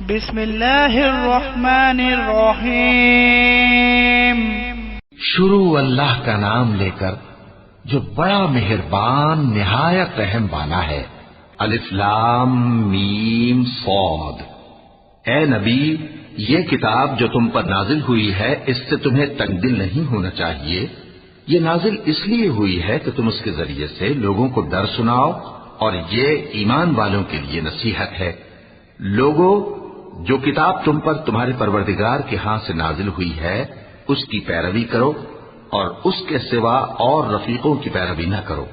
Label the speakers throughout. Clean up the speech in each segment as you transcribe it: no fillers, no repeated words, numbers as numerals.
Speaker 1: بسم اللہ الرحمن الرحیم۔
Speaker 2: شروع اللہ کا نام لے کر جو بڑا مہربان نہایت رحم والا ہے۔ الف لام میم صاد۔ اے نبی، یہ کتاب جو تم پر نازل ہوئی ہے اس سے تمہیں تنگ دل نہیں ہونا چاہیے۔ یہ نازل اس لیے ہوئی ہے کہ تم اس کے ذریعے سے لوگوں کو ڈر سناؤ، اور یہ ایمان والوں کے لیے نصیحت ہے۔ لوگوں، جو کتاب تم پر تمہارے پروردگار کے ہاں سے نازل ہوئی ہے اس کی پیروی کرو، اور اس کے سوا اور رفیقوں کی پیروی نہ کرو،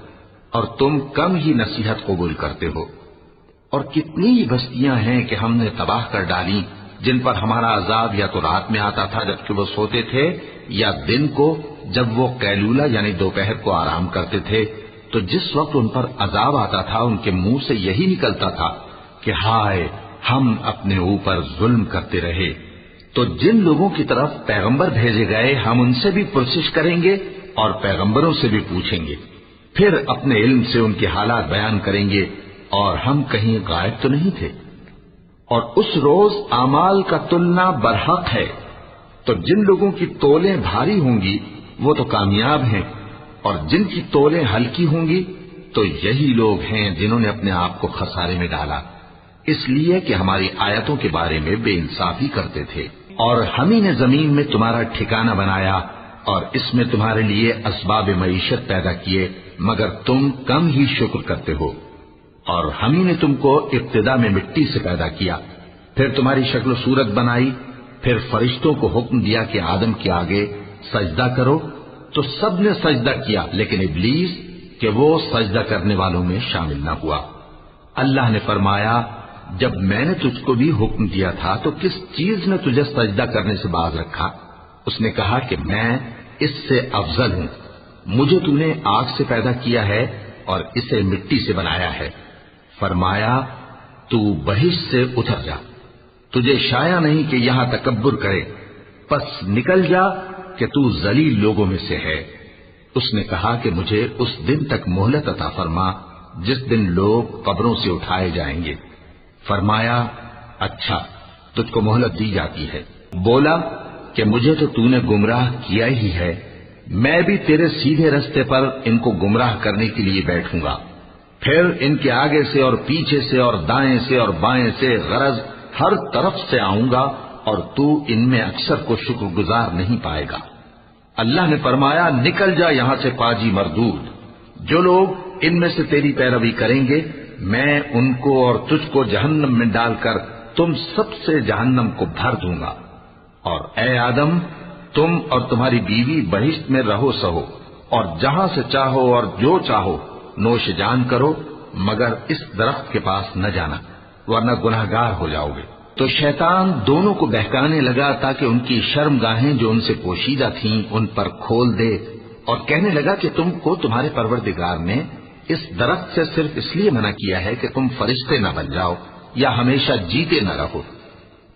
Speaker 2: اور تم کم ہی نصیحت قبول کرتے ہو۔ اور کتنی بستیاں ہیں کہ ہم نے تباہ کر ڈالی جن پر ہمارا عذاب یا تو رات میں آتا تھا جبکہ وہ سوتے تھے، یا دن کو جب وہ قیلولہ یعنی دوپہر کو آرام کرتے تھے، تو جس وقت ان پر عذاب آتا تھا ان کے منہ سے یہی نکلتا تھا کہ ہائے، ہم اپنے اوپر ظلم کرتے رہے۔ تو جن لوگوں کی طرف پیغمبر بھیجے گئے ہم ان سے بھی پرسش کریں گے اور پیغمبروں سے بھی پوچھیں گے، پھر اپنے علم سے ان کے حالات بیان کریں گے، اور ہم کہیں غائب تو نہیں تھے۔ اور اس روز اعمال کا تلنا برحق ہے، تو جن لوگوں کی تولیں بھاری ہوں گی وہ تو کامیاب ہیں، اور جن کی تولیں ہلکی ہوں گی تو یہی لوگ ہیں جنہوں نے اپنے آپ کو خسارے میں ڈالا، اس لیے کہ ہماری آیتوں کے بارے میں بے انصافی کرتے تھے۔ اور ہم ہی نے زمین میں تمہارا ٹھکانہ بنایا اور اس میں تمہارے لیے اسباب معیشت پیدا کیے، مگر تم کم ہی شکر کرتے ہو۔ اور ہم ہی نے تم کو ابتدا میں مٹی سے پیدا کیا، پھر تمہاری شکل و صورت بنائی، پھر فرشتوں کو حکم دیا کہ آدم کے آگے سجدہ کرو، تو سب نے سجدہ کیا لیکن ابلیس کہ وہ سجدہ کرنے والوں میں شامل نہ ہوا۔ اللہ نے فرمایا، جب میں نے تجھ کو بھی حکم دیا تھا تو کس چیز نے تجھے سجدہ کرنے سے باز رکھا؟ اس نے کہا کہ میں اس سے افضل ہوں، مجھے تو نے آگ سے پیدا کیا ہے اور اسے مٹی سے بنایا ہے۔ فرمایا، تو بہشت سے اتر جا، تجھے شایع نہیں کہ یہاں تکبر کرے، پس نکل جا کہ تو ذلیل لوگوں میں سے ہے۔ اس نے کہا کہ مجھے اس دن تک مہلت عطا فرما جس دن لوگ قبروں سے اٹھائے جائیں گے۔ فرمایا، اچھا، تجھ کو مہلت دی جاتی ہے۔ بولا کہ مجھے تو نے گمراہ کیا ہی ہے، میں بھی تیرے سیدھے رستے پر ان کو گمراہ کرنے کے لیے بیٹھوں گا، پھر ان کے آگے سے اور پیچھے سے اور دائیں سے اور بائیں سے غرض ہر طرف سے آؤں گا، اور تو ان میں اکثر کو شکر گزار نہیں پائے گا۔ اللہ نے فرمایا، نکل جا یہاں سے پاجی مردود، جو لوگ ان میں سے تیری پیروی کریں گے میں ان کو اور تجھ کو جہنم میں ڈال کر تم سب سے جہنم کو بھر دوں گا۔ اور اے آدم، تم اور تمہاری بیوی بہشت میں رہو سہو، اور جہاں سے چاہو اور جو چاہو نوش جان کرو، مگر اس درخت کے پاس نہ جانا ورنہ گناہگار ہو جاؤ گے۔ تو شیطان دونوں کو بہکانے لگا تاکہ ان کی شرم گاہیں جو ان سے پوشیدہ تھیں ان پر کھول دے، اور کہنے لگا کہ تم کو تمہارے پروردگار نے اس درخت سے صرف اس لیے منع کیا ہے کہ تم فرشتے نہ بن جاؤ یا ہمیشہ جیتے نہ رہو۔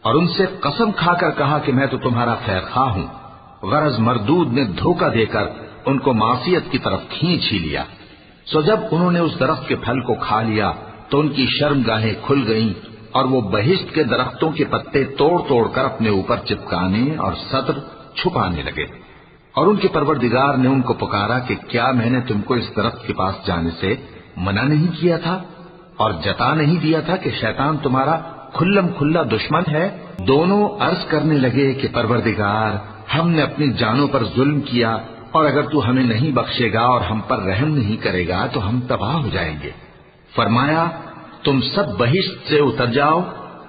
Speaker 2: اور ان سے قسم کھا کر کہا کہ میں تو تمہارا خیر خواہ ہوں۔ غرض مردود نے دھوکہ دے کر ان کو معصیت کی طرف کھینچ ہی لیا۔ سو جب انہوں نے اس درخت کے پھل کو کھا لیا تو ان کی شرم گاہیں کھل گئیں، اور وہ بہشت کے درختوں کے پتے توڑ توڑ کر اپنے اوپر چپکانے اور سطر چھپانے لگے۔ اور ان کے پروردگار نے ان کو پکارا کہ کیا میں نے تم کو اس درخت کے پاس جانے سے منع نہیں کیا تھا اور جتا نہیں دیا تھا کہ شیطان تمہارا کھلم کھلا دشمن ہے؟ دونوں عرض کرنے لگے کہ پروردگار، ہم نے اپنی جانوں پر ظلم کیا، اور اگر تو ہمیں نہیں بخشے گا اور ہم پر رحم نہیں کرے گا تو ہم تباہ ہو جائیں گے۔ فرمایا، تم سب بہشت سے اتر جاؤ،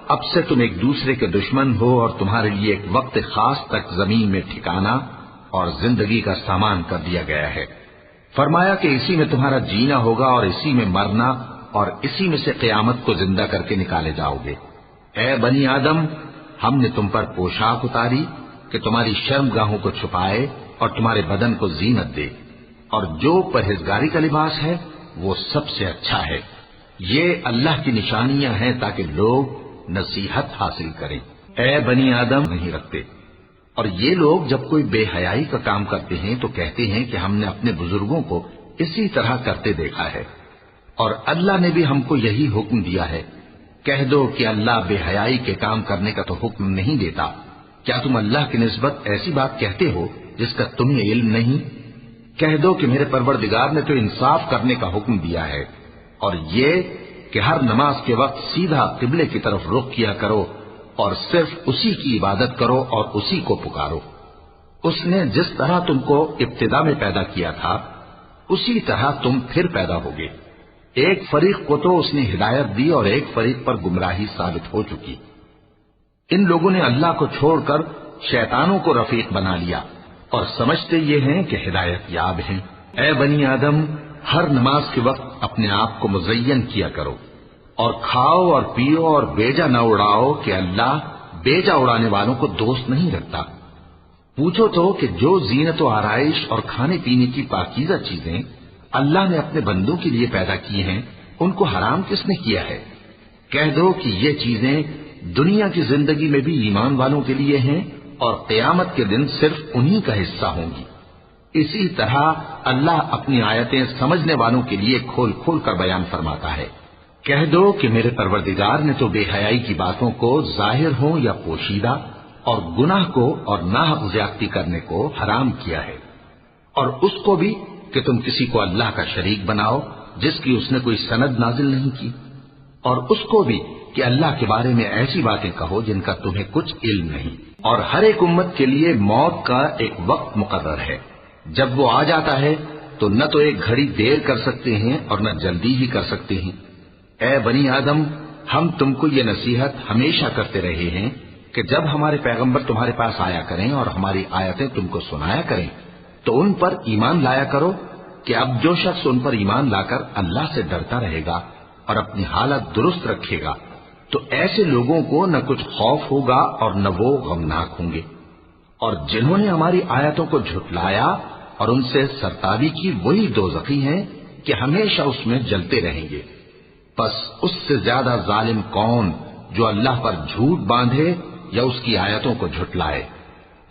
Speaker 2: اب سے تم ایک دوسرے کے دشمن ہو، اور تمہارے لیے ایک وقت خاص تک زمین میں ٹھکانا اور زندگی کا سامان کر دیا گیا ہے۔ فرمایا کہ اسی میں تمہارا جینا ہوگا اور اسی میں مرنا، اور اسی میں سے قیامت کو زندہ کر کے نکالے جاؤ گے۔ اے بنی آدم، ہم نے تم پر پوشاک اتاری کہ تمہاری شرم گاہوں کو چھپائے اور تمہارے بدن کو زینت دے، اور جو پرہیزگاری کا لباس ہے وہ سب سے اچھا ہے۔ یہ اللہ کی نشانیاں ہیں تاکہ لوگ نصیحت حاصل کریں۔ اے بنی آدم نہیں رکھتے، اور یہ لوگ جب کوئی بے حیائی کا کام کرتے ہیں تو کہتے ہیں کہ ہم نے اپنے بزرگوں کو اسی طرح کرتے دیکھا ہے، اور اللہ نے بھی ہم کو یہی حکم دیا ہے۔ کہہ دو کہ اللہ بے حیائی کے کام کرنے کا تو حکم نہیں دیتا، کیا تم اللہ کی نسبت ایسی بات کہتے ہو جس کا تمہیں علم نہیں؟ کہہ دو کہ میرے پروردگار نے تو انصاف کرنے کا حکم دیا ہے، اور یہ کہ ہر نماز کے وقت سیدھا قبلے کی طرف رخ کیا کرو اور صرف اسی کی عبادت کرو اور اسی کو پکارو۔ اس نے جس طرح تم کو ابتدا میں پیدا کیا تھا اسی طرح تم پھر پیدا ہوگے۔ ایک فریق کو تو اس نے ہدایت دی اور ایک فریق پر گمراہی ثابت ہو چکی۔ ان لوگوں نے اللہ کو چھوڑ کر شیطانوں کو رفیق بنا لیا اور سمجھتے یہ ہیں کہ ہدایت یاب ہیں۔ اے بنی آدم، ہر نماز کے وقت اپنے آپ کو مزین کیا کرو اور کھاؤ اور پیو اور بیجا نہ اڑاؤ کہ اللہ بیجا اڑانے والوں کو دوست نہیں رکھتا۔ پوچھو تو کہ جو زینت و آرائش اور کھانے پینے کی پاکیزہ چیزیں اللہ نے اپنے بندوں کے لیے پیدا کی ہیں ان کو حرام کس نے کیا ہے؟ کہہ دو کہ یہ چیزیں دنیا کی زندگی میں بھی ایمان والوں کے لیے ہیں اور قیامت کے دن صرف انہی کا حصہ ہوں گی۔ اسی طرح اللہ اپنی آیتیں سمجھنے والوں کے لیے کھول کھول کر بیان فرماتا ہے۔ کہہ دو کہ میرے پروردگار نے تو بے حیائی کی باتوں کو ظاہر ہو یا پوشیدہ اور گناہ کو اور ناحق زیادتی کرنے کو حرام کیا ہے، اور اس کو بھی کہ تم کسی کو اللہ کا شریک بناؤ جس کی اس نے کوئی سند نازل نہیں کی، اور اس کو بھی کہ اللہ کے بارے میں ایسی باتیں کہو جن کا تمہیں کچھ علم نہیں۔ اور ہر ایک امت کے لیے موت کا ایک وقت مقرر ہے، جب وہ آ جاتا ہے تو نہ تو ایک گھڑی دیر کر سکتے ہیں اور نہ جلدی ہی کر سکتے ہیں۔ اے بنی آدم، ہم تم کو یہ نصیحت ہمیشہ کرتے رہے ہیں کہ جب ہمارے پیغمبر تمہارے پاس آیا کریں اور ہماری آیتیں تم کو سنایا کریں تو ان پر ایمان لایا کرو، کہ اب جو شخص ان پر ایمان لا کر اللہ سے ڈرتا رہے گا اور اپنی حالت درست رکھے گا تو ایسے لوگوں کو نہ کچھ خوف ہوگا اور نہ وہ غمناک ہوں گے۔ اور جنہوں نے ہماری آیتوں کو جھٹلایا اور ان سے سرتابی کی وہی دوزخی ہیں کہ ہمیشہ اس میں جلتے رہیں گے۔ پس اس سے زیادہ ظالم کون جو اللہ پر جھوٹ باندھے یا اس کی آیتوں کو جھٹلائے؟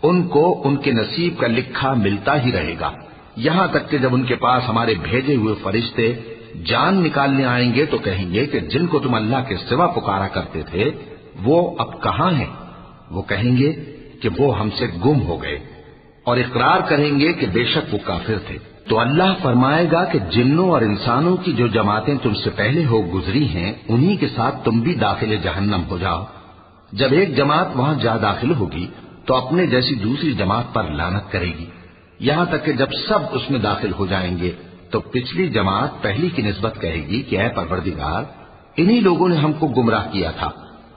Speaker 2: ان کو ان کے نصیب کا لکھا ملتا ہی رہے گا، یہاں تک کہ جب ان کے پاس ہمارے بھیجے ہوئے فرشتے جان نکالنے آئیں گے تو کہیں گے کہ جن کو تم اللہ کے سوا پکارا کرتے تھے وہ اب کہاں ہیں؟ وہ کہیں گے کہ وہ ہم سے گم ہو گئے، اور اقرار کریں گے کہ بے شک وہ کافر تھے۔ تو اللہ فرمائے گا کہ جنوں اور انسانوں کی جو جماعتیں تم سے پہلے ہو گزری ہیں انہی کے ساتھ تم بھی داخل جہنم ہو جاؤ۔ جب ایک جماعت وہاں جا داخل ہوگی تو اپنے جیسی دوسری جماعت پر لعنت کرے گی، یہاں تک کہ جب سب اس میں داخل ہو جائیں گے تو پچھلی جماعت پہلی کی نسبت کہے گی کہ اے پروردگار، انہی لوگوں نے ہم کو گمراہ کیا تھا،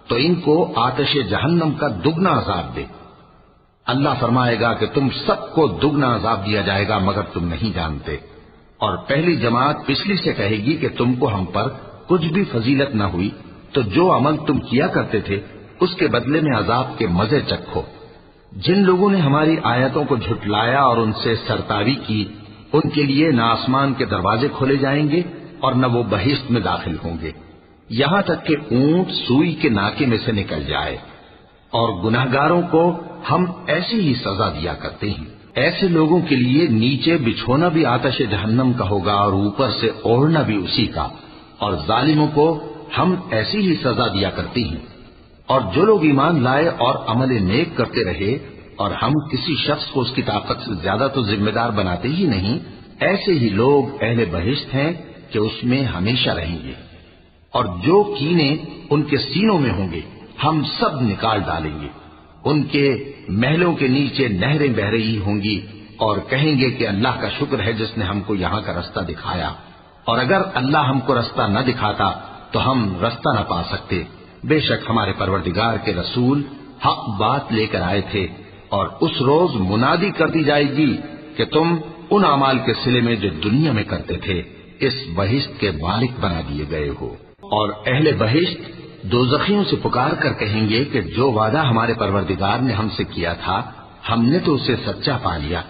Speaker 2: تو ان کو آتش جہنم کا دگنا عذاب دے۔ اللہ فرمائے گا کہ تم سب کو دگنا عذاب دیا جائے گا مگر تم نہیں جانتے۔ اور پہلی جماعت پچھلی سے کہے گی کہ تم کو ہم پر کچھ بھی فضیلت نہ ہوئی، تو جو عمل تم کیا کرتے تھے اس کے بدلے میں عذاب کے مزے چکھو۔ جن لوگوں نے ہماری آیتوں کو جھٹلایا اور ان سے سرتاوی کی ان کے لیے نہ آسمان کے دروازے کھولے جائیں گے اور نہ وہ بہشت میں داخل ہوں گے، یہاں تک کہ اونٹ سوئی کے ناکے میں سے نکل جائے۔ اور گناہگاروں کو ہم ایسی ہی سزا دیا کرتے ہیں۔ ایسے لوگوں کے لیے نیچے بچھونا بھی آتش جہنم کا ہوگا اور اوپر سے اوڑھنا بھی اسی کا، اور ظالموں کو ہم ایسی ہی سزا دیا کرتے ہیں۔ اور جو لوگ ایمان لائے اور عمل نیک کرتے رہے اور ہم کسی شخص کو اس کی طاقت سے زیادہ تو ذمہ دار بناتے ہی نہیں، ایسے ہی لوگ اہل بہشت ہیں کہ اس میں ہمیشہ رہیں گے۔ اور جو کینے ان کے سینوں میں ہوں گے ہم سب نکال ڈالیں گے، ان کے محلوں کے نیچے نہریں بہ رہی ہوں گی اور کہیں گے کہ اللہ کا شکر ہے جس نے ہم کو یہاں کا رستہ دکھایا، اور اگر اللہ ہم کو رستہ نہ دکھاتا تو ہم رستہ نہ پا سکتے۔ بے شک ہمارے پروردگار کے رسول حق بات لے کر آئے تھے، اور اس روز منادی کر دی جائے گی کہ تم ان اعمال کے صلے میں جو دنیا میں کرتے تھے اس بہشت کے مالک بنا دیے گئے ہو۔ اور اہل بہشت دوزخیوں سے پکار کر کہیں گے کہ جو وعدہ ہمارے پروردگار نے ہم سے کیا تھا ہم نے تو اسے سچا پا لیا۔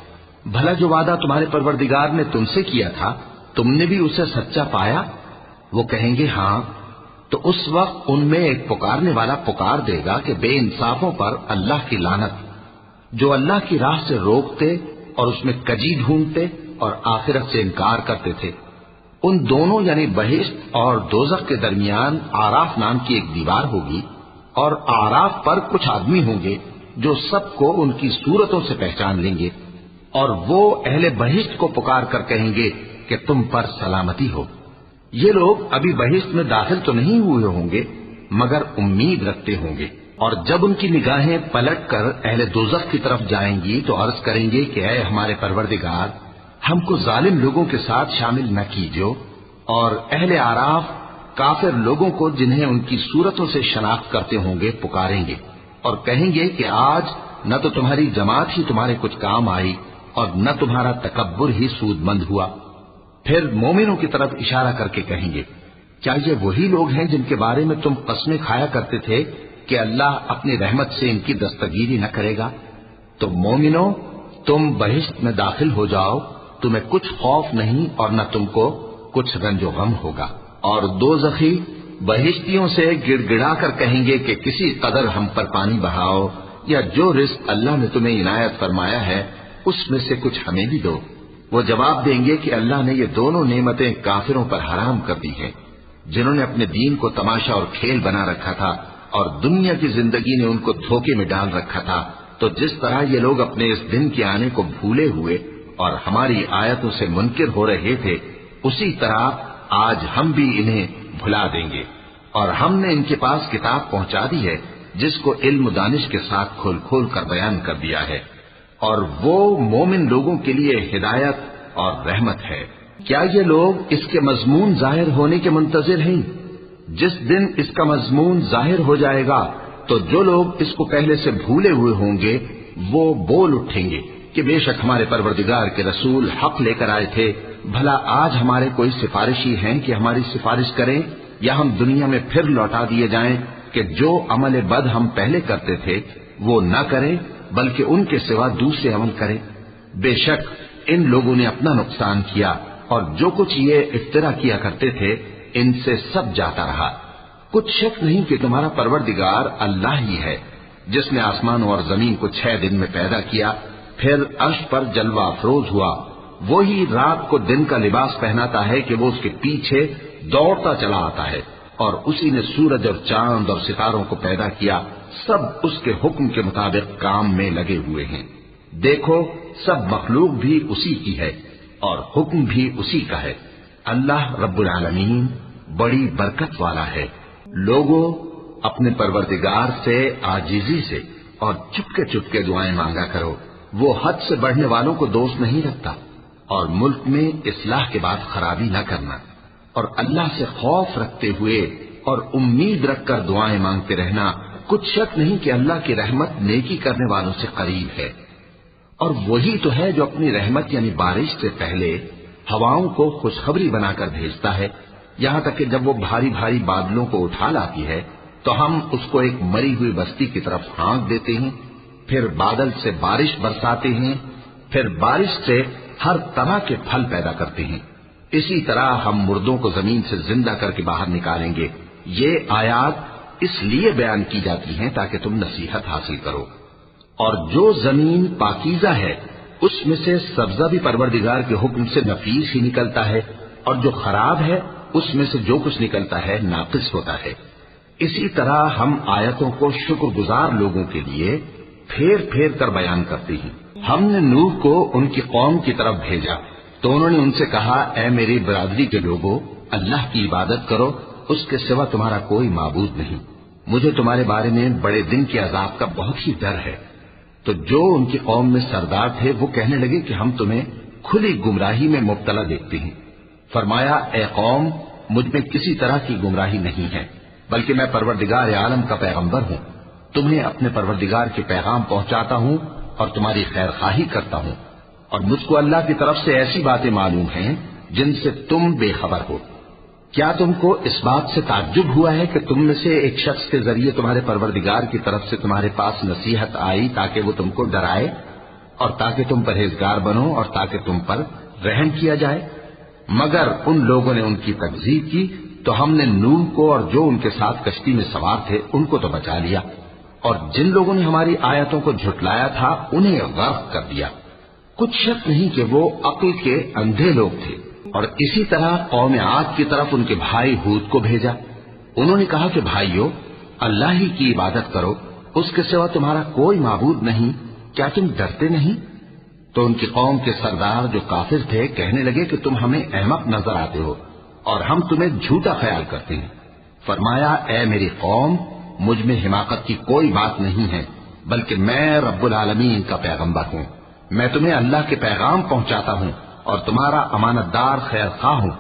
Speaker 2: بھلا جو وعدہ تمہارے پروردگار نے تم سے کیا تھا تم نے بھی اسے سچا پایا؟ وہ کہیں گے ہاں۔ تو اس وقت ان میں ایک پکارنے والا پکار دے گا کہ بے انصافوں پر اللہ کی لعنت، جو اللہ کی راہ سے روکتے اور اس میں کجی ڈھونڈتے اور آخرت سے انکار کرتے تھے۔ ان دونوں یعنی بہشت اور دوزخ کے درمیان آراف نام کی ایک دیوار ہوگی، اور آراف پر کچھ آدمی ہوں گے جو سب کو ان کی صورتوں سے پہچان لیں گے، اور وہ اہل بہشت کو پکار کر کہیں گے کہ تم پر سلامتی ہو۔ یہ لوگ ابھی بہشت میں داخل تو نہیں ہوئے ہوں گے مگر امید رکھتے ہوں گے، اور جب ان کی نگاہیں پلٹ کر اہل دوزخ کی طرف جائیں گی تو عرض کریں گے کہ اے ہمارے پروردگار، ہم کو ظالم لوگوں کے ساتھ شامل نہ کیجو۔ اور اہل آراف کافر لوگوں کو جنہیں ان کی صورتوں سے شناخت کرتے ہوں گے پکاریں گے اور کہیں گے کہ آج نہ تو تمہاری جماعت ہی تمہارے کچھ کام آئی اور نہ تمہارا تکبر ہی سود مند ہوا۔ پھر مومنوں کی طرف اشارہ کر کے کہیں گے، کیا یہ وہی لوگ ہیں جن کے بارے میں تم قسمیں کھایا کرتے تھے کہ اللہ اپنی رحمت سے ان کی دستگیری نہ کرے گا؟ تو مومنوں، تم بہشت میں داخل ہو جاؤ، تمہیں کچھ خوف نہیں اور نہ تم کو کچھ رنج و غم ہوگا۔ اور دوزخی بہشتیوں سے گڑ گڑا کر کہیں گے کہ کسی قدر ہم پر پانی بہاؤ، یا جو رزق اللہ نے تمہیں عنایت فرمایا ہے اس میں سے کچھ ہمیں بھی دو۔ وہ جواب دیں گے کہ اللہ نے یہ دونوں نعمتیں کافروں پر حرام کر دی ہیں، جنہوں نے اپنے دین کو تماشا اور کھیل بنا رکھا تھا اور دنیا کی زندگی نے ان کو دھوکے میں ڈال رکھا تھا۔ تو جس طرح یہ لوگ اپنے اس دن کے آنے کو بھولے ہوئے اور ہماری آیتوں سے منکر ہو رہے تھے، اسی طرح آج ہم بھی انہیں بھلا دیں گے۔ اور ہم نے ان کے پاس کتاب پہنچا دی ہے جس کو علم و دانش کے ساتھ کھول کھول کر بیان کر دیا ہے، اور وہ مومن لوگوں کے لیے ہدایت اور رحمت ہے۔ کیا یہ لوگ اس کے مضمون ظاہر ہونے کے منتظر ہیں؟ جس دن اس کا مضمون ظاہر ہو جائے گا تو جو لوگ اس کو پہلے سے بھولے ہوئے ہوں گے وہ بول اٹھیں گے کہ بے شک ہمارے پروردگار کے رسول حق لے کر آئے تھے، بھلا آج ہمارے کوئی سفارشی ہیں کہ ہماری سفارش کریں، یا ہم دنیا میں پھر لوٹا دیے جائیں کہ جو عمل بد ہم پہلے کرتے تھے وہ نہ کریں بلکہ ان کے سوا دوسرے عمل کریں۔ بے شک ان لوگوں نے اپنا نقصان کیا، اور جو کچھ یہ افترا کیا کرتے تھے ان سے سب جاتا رہا۔ کچھ شک نہیں کہ تمہارا پروردگار اللہ ہی ہے جس نے آسمانوں اور زمین کو 6 دن میں پیدا کیا، پھر عرش پر جلوہ افروز ہوا۔ وہی رات کو دن کا لباس پہناتا ہے کہ وہ اس کے پیچھے دوڑتا چلا آتا ہے، اور اسی نے سورج اور چاند اور ستاروں کو پیدا کیا، سب اس کے حکم کے مطابق کام میں لگے ہوئے ہیں۔ دیکھو سب مخلوق بھی اسی کی ہے اور حکم بھی اسی کا ہے۔ اللہ رب العالمین بڑی برکت والا ہے۔ لوگوں، اپنے پروردگار سے عاجزی سے اور چپکے چپکے دعائیں مانگا کرو، وہ حد سے بڑھنے والوں کو دوست نہیں رکھتا، اور ملک میں اصلاح کے بعد خرابی نہ کرنا، اور اللہ سے خوف رکھتے ہوئے اور امید رکھ کر دعائیں مانگتے رہنا۔ کچھ شک نہیں کہ اللہ کی رحمت نیکی کرنے والوں سے قریب ہے، اور وہی تو ہے جو اپنی رحمت یعنی بارش سے پہلے ہواؤں کو خوشخبری بنا کر بھیجتا ہے، یہاں تک کہ جب وہ بھاری بھاری بادلوں کو اٹھا لاتی ہے تو ہم اس کو ایک مری ہوئی بستی کی طرف ہانک دیتے ہیں، پھر بادل سے بارش برساتے ہیں، پھر بارش سے ہر طرح کے پھل پیدا کرتے ہیں۔ اسی طرح ہم مردوں کو زمین سے زندہ کر کے باہر نکالیں گے۔ یہ آیات اس لیے بیان کی جاتی ہیں تاکہ تم نصیحت حاصل کرو۔ اور جو زمین پاکیزہ ہے اس میں سے سبزہ بھی پروردگار کے حکم سے نفیس ہی نکلتا ہے، اور جو خراب ہے اس میں سے جو کچھ نکلتا ہے ناقص ہوتا ہے۔ اسی طرح ہم آیتوں کو شکر گزار لوگوں کے لیے پھیر پھیر کر بیان کرتے ہیں۔ ہم نے نوح کو ان کی قوم کی طرف بھیجا تو انہوں نے ان سے کہا، اے میری برادری کے لوگوں، اللہ کی عبادت کرو، اس کے سوا تمہارا کوئی معبود نہیں، مجھے تمہارے بارے میں بڑے دن کے عذاب کا بہت ہی ڈر ہے۔ تو جو ان کی قوم میں سردار تھے وہ کہنے لگے کہ ہم تمہیں کھلی گمراہی میں مبتلا دیکھتے ہیں۔ فرمایا، اے قوم، مجھ میں کسی طرح کی گمراہی نہیں ہے، بلکہ میں پروردگار عالم کا پیغمبر ہوں، تمہیں اپنے پروردگار کے پیغام پہنچاتا ہوں اور تمہاری خیر خواہی کرتا ہوں، اور مجھ کو اللہ کی طرف سے ایسی باتیں معلوم ہیں جن سے تم بے خبر ہو۔ کیا تم کو اس بات سے تعجب ہوا ہے کہ تم میں سے ایک شخص کے ذریعے تمہارے پروردگار کی طرف سے تمہارے پاس نصیحت آئی تاکہ وہ تم کو ڈرائے اور تاکہ تم پرہیزگار بنو اور تاکہ تم پر رحم کیا جائے؟ مگر ان لوگوں نے ان کی تکذیب کی تو ہم نے نوح کو اور جو ان کے ساتھ کشتی میں سوار تھے ان کو تو بچا لیا، اور جن لوگوں نے ہماری آیتوں کو جھٹلایا تھا انہیں غرق کر دیا۔ کچھ شک نہیں کہ وہ عقل کے اندھے لوگ تھے، اور اسی طرح قوم عاد کی طرف ان کے بھائی ہود کو بھیجا۔ انہوں نے کہا کہ بھائیو، اللہ ہی کی عبادت کرو، اس کے سوا تمہارا کوئی معبود نہیں، کیا تم ڈرتے نہیں؟ تو ان کی قوم کے سردار جو کافر تھے کہنے لگے کہ تم ہمیں احمق نظر آتے ہو اور ہم تمہیں جھوٹا خیال کرتے ہیں۔ فرمایا، اے میری قوم، مجھ میں حماقت کی کوئی بات نہیں ہے، بلکہ میں رب العالمین کا پیغمبر ہوں۔ میں تمہیں اللہ کے پیغام پہنچاتا ہوں اور تمہارا امانت دار خیر خواہ ہوں۔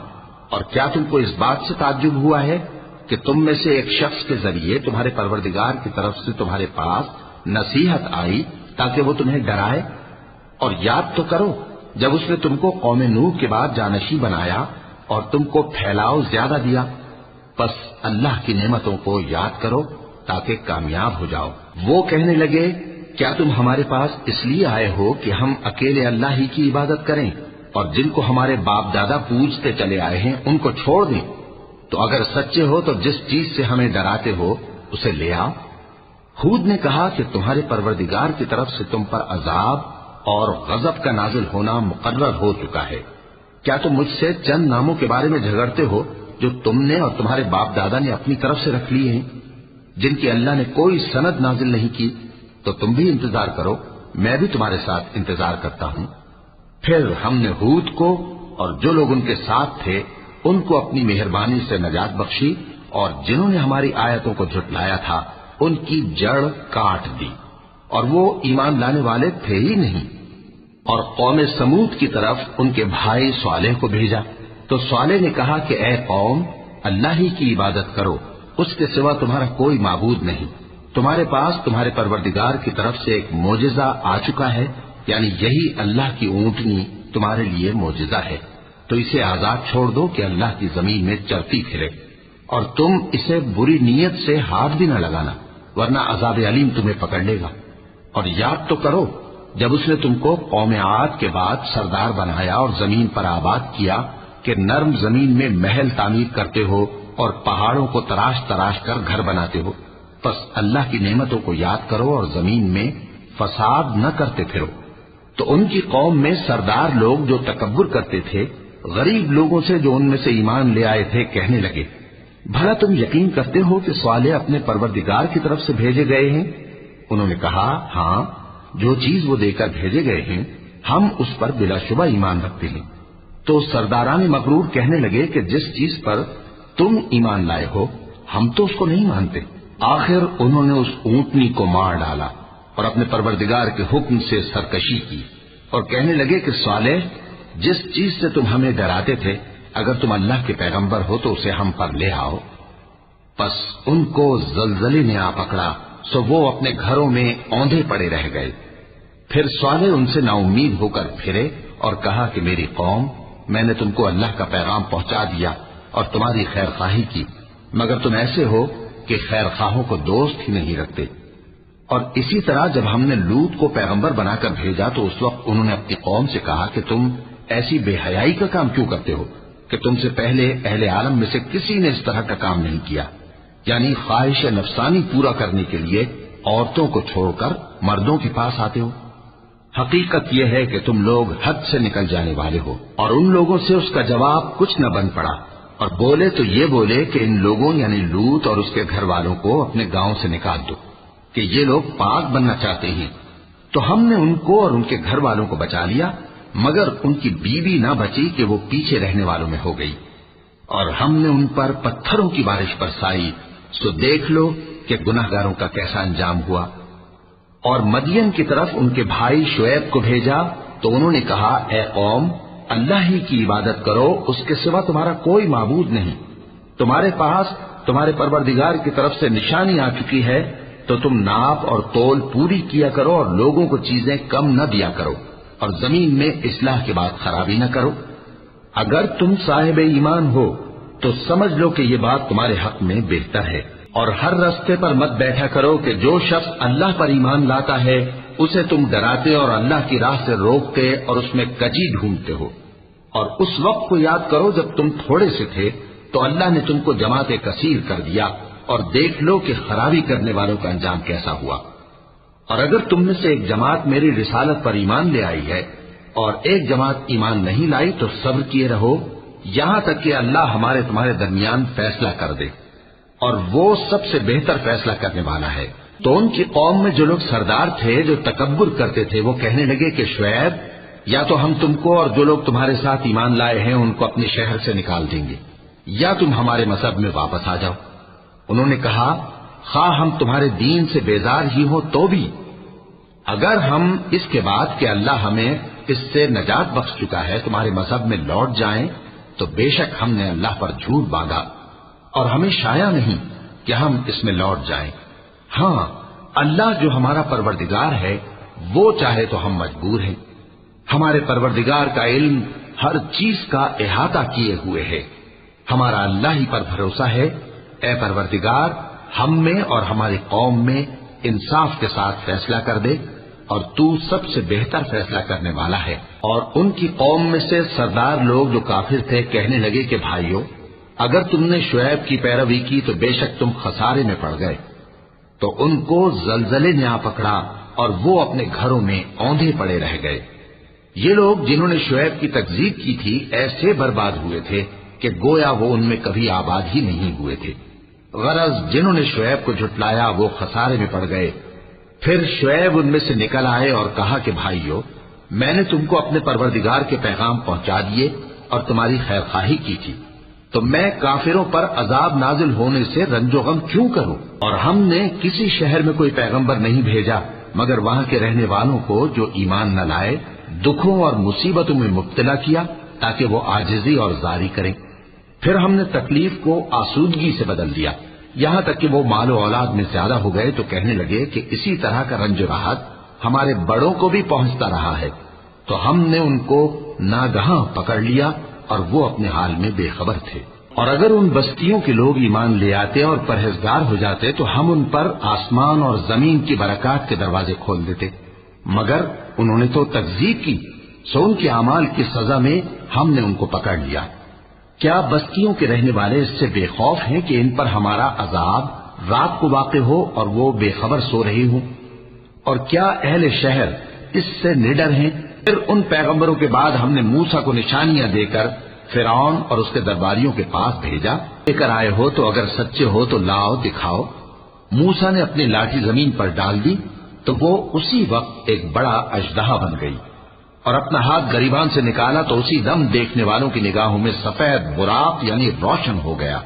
Speaker 2: اور کیا تم کو اس بات سے تعجب ہوا ہے کہ تم میں سے ایک شخص کے ذریعے تمہارے پروردگار کی طرف سے تمہارے پاس نصیحت آئی تاکہ وہ تمہیں ڈرائے؟ اور یاد تو کرو جب اس نے تم کو قوم نوح کے بعد جانشین بنایا اور تم کو پھیلاؤ زیادہ دیا، پس اللہ کی نعمتوں کو یاد کرو تاکہ کامیاب ہو جاؤ۔ وہ کہنے لگے، کیا تم ہمارے پاس اس لیے آئے ہو کہ ہم اکیلے اللہ ہی کی عبادت کریں اور جن کو ہمارے باپ دادا پوجتے چلے آئے ہیں ان کو چھوڑ دیں؟ تو اگر سچے ہو تو جس چیز سے ہمیں ڈراتے ہو اسے لے آؤ۔ ہود نے کہا کہ تمہارے پروردگار کی طرف سے تم پر عذاب اور غضب کا نازل ہونا مقرر ہو چکا ہے۔ کیا تم مجھ سے چند ناموں کے بارے میں جھگڑتے ہو جو تم نے اور تمہارے باپ دادا نے اپنی طرف سے رکھ لیے ہیں، جن کی اللہ نے کوئی سند نازل نہیں کی؟ تو تم بھی انتظار کرو، میں بھی تمہارے ساتھ انتظار کرتا ہوں۔ پھر ہم نے ہود کو اور جو لوگ ان کے ساتھ تھے ان کو اپنی مہربانی سے نجات بخشی، اور جنہوں نے ہماری آیتوں کو جھٹلایا تھا ان کی جڑ کاٹ دی، اور وہ ایمان لانے والے تھے ہی نہیں۔ اور قوم سمود کی طرف ان کے بھائی صالح کو بھیجا، تو صالح نے کہا کہ اے قوم، اللہ ہی کی عبادت کرو، اس کے سوا تمہارا کوئی معبود نہیں۔ تمہارے پاس تمہارے پروردگار کی طرف سے ایک معجزہ آ چکا ہے، یعنی یہی اللہ کی اونٹنی تمہارے لیے معجزہ ہے، تو اسے آزاد چھوڑ دو کہ اللہ کی زمین میں چلتی پھرے، اور تم اسے بری نیت سے ہاتھ بھی نہ لگانا، ورنہ عذاب علیم تمہیں پکڑ لے گا۔ اور یاد تو کرو جب اس نے تم کو قوم عاد کے بعد سردار بنایا اور زمین پر آباد کیا کہ نرم زمین میں محل تعمیر کرتے ہو اور پہاڑوں کو تراش تراش کر گھر بناتے ہو، پس اللہ کی نعمتوں کو یاد کرو اور زمین میں فساد نہ کرتے پھرو۔ تو ان کی قوم میں سردار لوگ جو تکبر کرتے تھے غریب لوگوں سے جو ان میں سے ایمان لے آئے تھے کہنے لگے، بھلا تم یقین کرتے ہو کہ صالح اپنے پروردگار کی طرف سے بھیجے گئے ہیں؟ انہوں نے کہا، ہاں، جو چیز وہ دے کر بھیجے گئے ہیں ہم اس پر بلا شبہ ایمان رکھتے ہیں۔ تو سرداران مغرور کہنے لگے کہ جس چیز پر تم ایمان لائے ہو ہم تو اس کو نہیں مانتے۔ آخر انہوں نے اس اونٹنی کو مار ڈالا اور اپنے پروردگار کے حکم سے سرکشی کی، اور کہنے لگے کہ صالح، جس چیز سے تم ہمیں ڈراتے تھے اگر تم اللہ کے پیغمبر ہو تو اسے ہم پر لے آؤ۔ پس ان کو زلزلے نے آ پکڑا، سو وہ اپنے گھروں میں اوندھے پڑے رہ گئے۔ پھر صالح ان سے نا امید ہو کر پھرے اور کہا کہ میری قوم، میں نے تم کو اللہ کا پیغام پہنچا دیا اور تمہاری خیر خواہی کی، مگر تم ایسے ہو کہ خیر خواہوں کو دوست ہی نہیں رکھتے۔ اور اسی طرح جب ہم نے لوط کو پیغمبر بنا کر بھیجا تو اس وقت انہوں نے اپنی قوم سے کہا کہ تم ایسی بے حیائی کا کام کیوں کرتے ہو کہ تم سے پہلے اہل عالم میں سے کسی نے اس طرح کا کام نہیں کیا، یعنی خواہش نفسانی پورا کرنے کے لیے عورتوں کو چھوڑ کر مردوں کے پاس آتے ہو۔ حقیقت یہ ہے کہ تم لوگ حد سے نکل جانے والے ہو۔ اور ان لوگوں سے اس کا جواب کچھ نہ بن پڑا، اور بولے تو یہ بولے کہ ان لوگوں یعنی لوط اور اس کے گھر والوں کو اپنے گاؤں سے نکال دو کہ یہ لوگ پاک بننا چاہتے ہیں۔ تو ہم نے ان کو اور ان کے گھر والوں کو بچا لیا، مگر ان کی بیوی نہ بچی کہ وہ پیچھے رہنے والوں میں ہو گئی، اور ہم نے ان پر پتھروں کی بارش برسائی، سو دیکھ لو کہ گناہگاروں کا کیسا انجام ہوا۔ اور مدین کی طرف ان کے بھائی شعیب کو بھیجا تو انہوں نے کہا، اے قوم، اللہ ہی کی عبادت کرو، اس کے سوا تمہارا کوئی معبود نہیں۔ تمہارے پاس تمہارے پروردگار کی طرف سے نشانی آ چکی ہے، تو تم ناپ اور تول پوری کیا کرو اور لوگوں کو چیزیں کم نہ دیا کرو، اور زمین میں اصلاح کے بعد خرابی نہ کرو۔ اگر تم صاحب ایمان ہو تو سمجھ لو کہ یہ بات تمہارے حق میں بہتر ہے، اور ہر رستے پر مت بیٹھا کرو کہ جو شخص اللہ پر ایمان لاتا ہے اسے تم ڈراتے اور اللہ کی راہ سے روکتے اور اس میں کجی ڈھونڈتے ہو۔ اور اس وقت کو یاد کرو جب تم تھوڑے سے تھے تو اللہ نے تم کو جماعت کثیر کر دیا، اور دیکھ لو کہ خرابی کرنے والوں کا انجام کیسا ہوا۔ اور اگر تم میں سے ایک جماعت میری رسالت پر ایمان لے آئی ہے اور ایک جماعت ایمان نہیں لائی تو صبر کیے رہو، یہاں تک کہ اللہ ہمارے تمہارے درمیان فیصلہ کر دے، اور وہ سب سے بہتر فیصلہ کرنے والا ہے۔ تو ان کی قوم میں جو لوگ سردار تھے جو تکبر کرتے تھے، وہ کہنے لگے کہ شعیب، یا تو ہم تم کو اور جو لوگ تمہارے ساتھ ایمان لائے ہیں ان کو اپنے شہر سے نکال دیں گے، یا تم ہمارے مذہب میں واپس آ جاؤ۔ انہوں نے کہا، خواہ ہم تمہارے دین سے بیزار ہی ہو تو بھی، اگر ہم اس کے بعد کہ اللہ ہمیں اس سے نجات بخش چکا ہے تمہارے مذہب میں لوٹ جائیں تو بے شک ہم نے اللہ پر جھوٹ باندھا، اور ہمیں شایع نہیں کہ ہم اس میں لوٹ جائیں۔ ہاں، اللہ جو ہمارا پروردگار ہے وہ چاہے تو ہم مجبور ہیں۔ ہمارے پروردگار کا علم ہر چیز کا احاطہ کیے ہوئے ہے۔ ہمارا اللہ ہی پر بھروسہ ہے۔ اے پروردگار، ہم میں اور ہماری قوم میں انصاف کے ساتھ فیصلہ کر دے، اور تو سب سے بہتر فیصلہ کرنے والا ہے۔ اور ان کی قوم میں سے سردار لوگ جو کافر تھے کہنے لگے کہ بھائیو، اگر تم نے شعیب کی پیروی کی تو بے شک تم خسارے میں پڑ گئے۔ تو ان کو زلزلے نے آ پکڑا اور وہ اپنے گھروں میں اوندھے پڑے رہ گئے۔ یہ لوگ جنہوں نے شعیب کی تکذیب کی تھی ایسے برباد ہوئے تھے کہ گویا وہ ان میں کبھی آباد ہی نہیں ہوئے تھے۔ غرض جنہوں نے شعیب کو جھٹلایا وہ خسارے میں پڑ گئے۔ پھر شعیب ان میں سے نکل آئے اور کہا کہ بھائیو، میں نے تم کو اپنے پروردگار کے پیغام پہنچا دیے اور تمہاری خیر خواہی کی تھی، تو میں کافروں پر عذاب نازل ہونے سے رنج و غم کیوں کروں؟ اور ہم نے کسی شہر میں کوئی پیغمبر نہیں بھیجا مگر وہاں کے رہنے والوں کو جو ایمان نہ لائے دکھوں اور مصیبتوں میں مبتلا کیا تاکہ وہ عاجزی اور زاری کریں۔ پھر ہم نے تکلیف کو آسودگی سے بدل دیا، یہاں تک کہ وہ مال و اولاد میں زیادہ ہو گئے تو کہنے لگے کہ اسی طرح کا رنج و راحت ہمارے بڑوں کو بھی پہنچتا رہا ہے۔ تو ہم نے ان کو ناگہاں پکڑ لیا اور وہ اپنے حال میں بے خبر تھے۔ اور اگر ان بستیوں کے لوگ ایمان لے آتے اور پرہیزگار ہو جاتے تو ہم ان پر آسمان اور زمین کی برکات کے دروازے کھول دیتے، مگر انہوں نے تو تکذیب کی، سو ان کے اعمال کی سزا میں ہم نے ان کو پکڑ لیا۔ کیا بستیوں کے رہنے والے اس سے بے خوف ہیں کہ ان پر ہمارا عذاب رات کو واقع ہو اور وہ بے خبر سو رہے ہوں؟ اور کیا اہل شہر اس سے نڈر ہیں؟ پھر ان پیغمبروں کے بعد ہم نے موسیٰ کو نشانیاں دے کر فرعون اور اس کے درباریوں کے پاس بھیجا، لے کر آئے ہو تو اگر سچے ہو تو لاؤ دکھاؤ۔ موسیٰ نے اپنی لاٹھی زمین پر ڈال دی تو وہ اسی وقت ایک بڑا اژدہا بن گئی، اور اپنا ہاتھ گریبان سے نکالا تو اسی دم دیکھنے والوں کی نگاہوں میں سفید براق یعنی روشن ہو گیا۔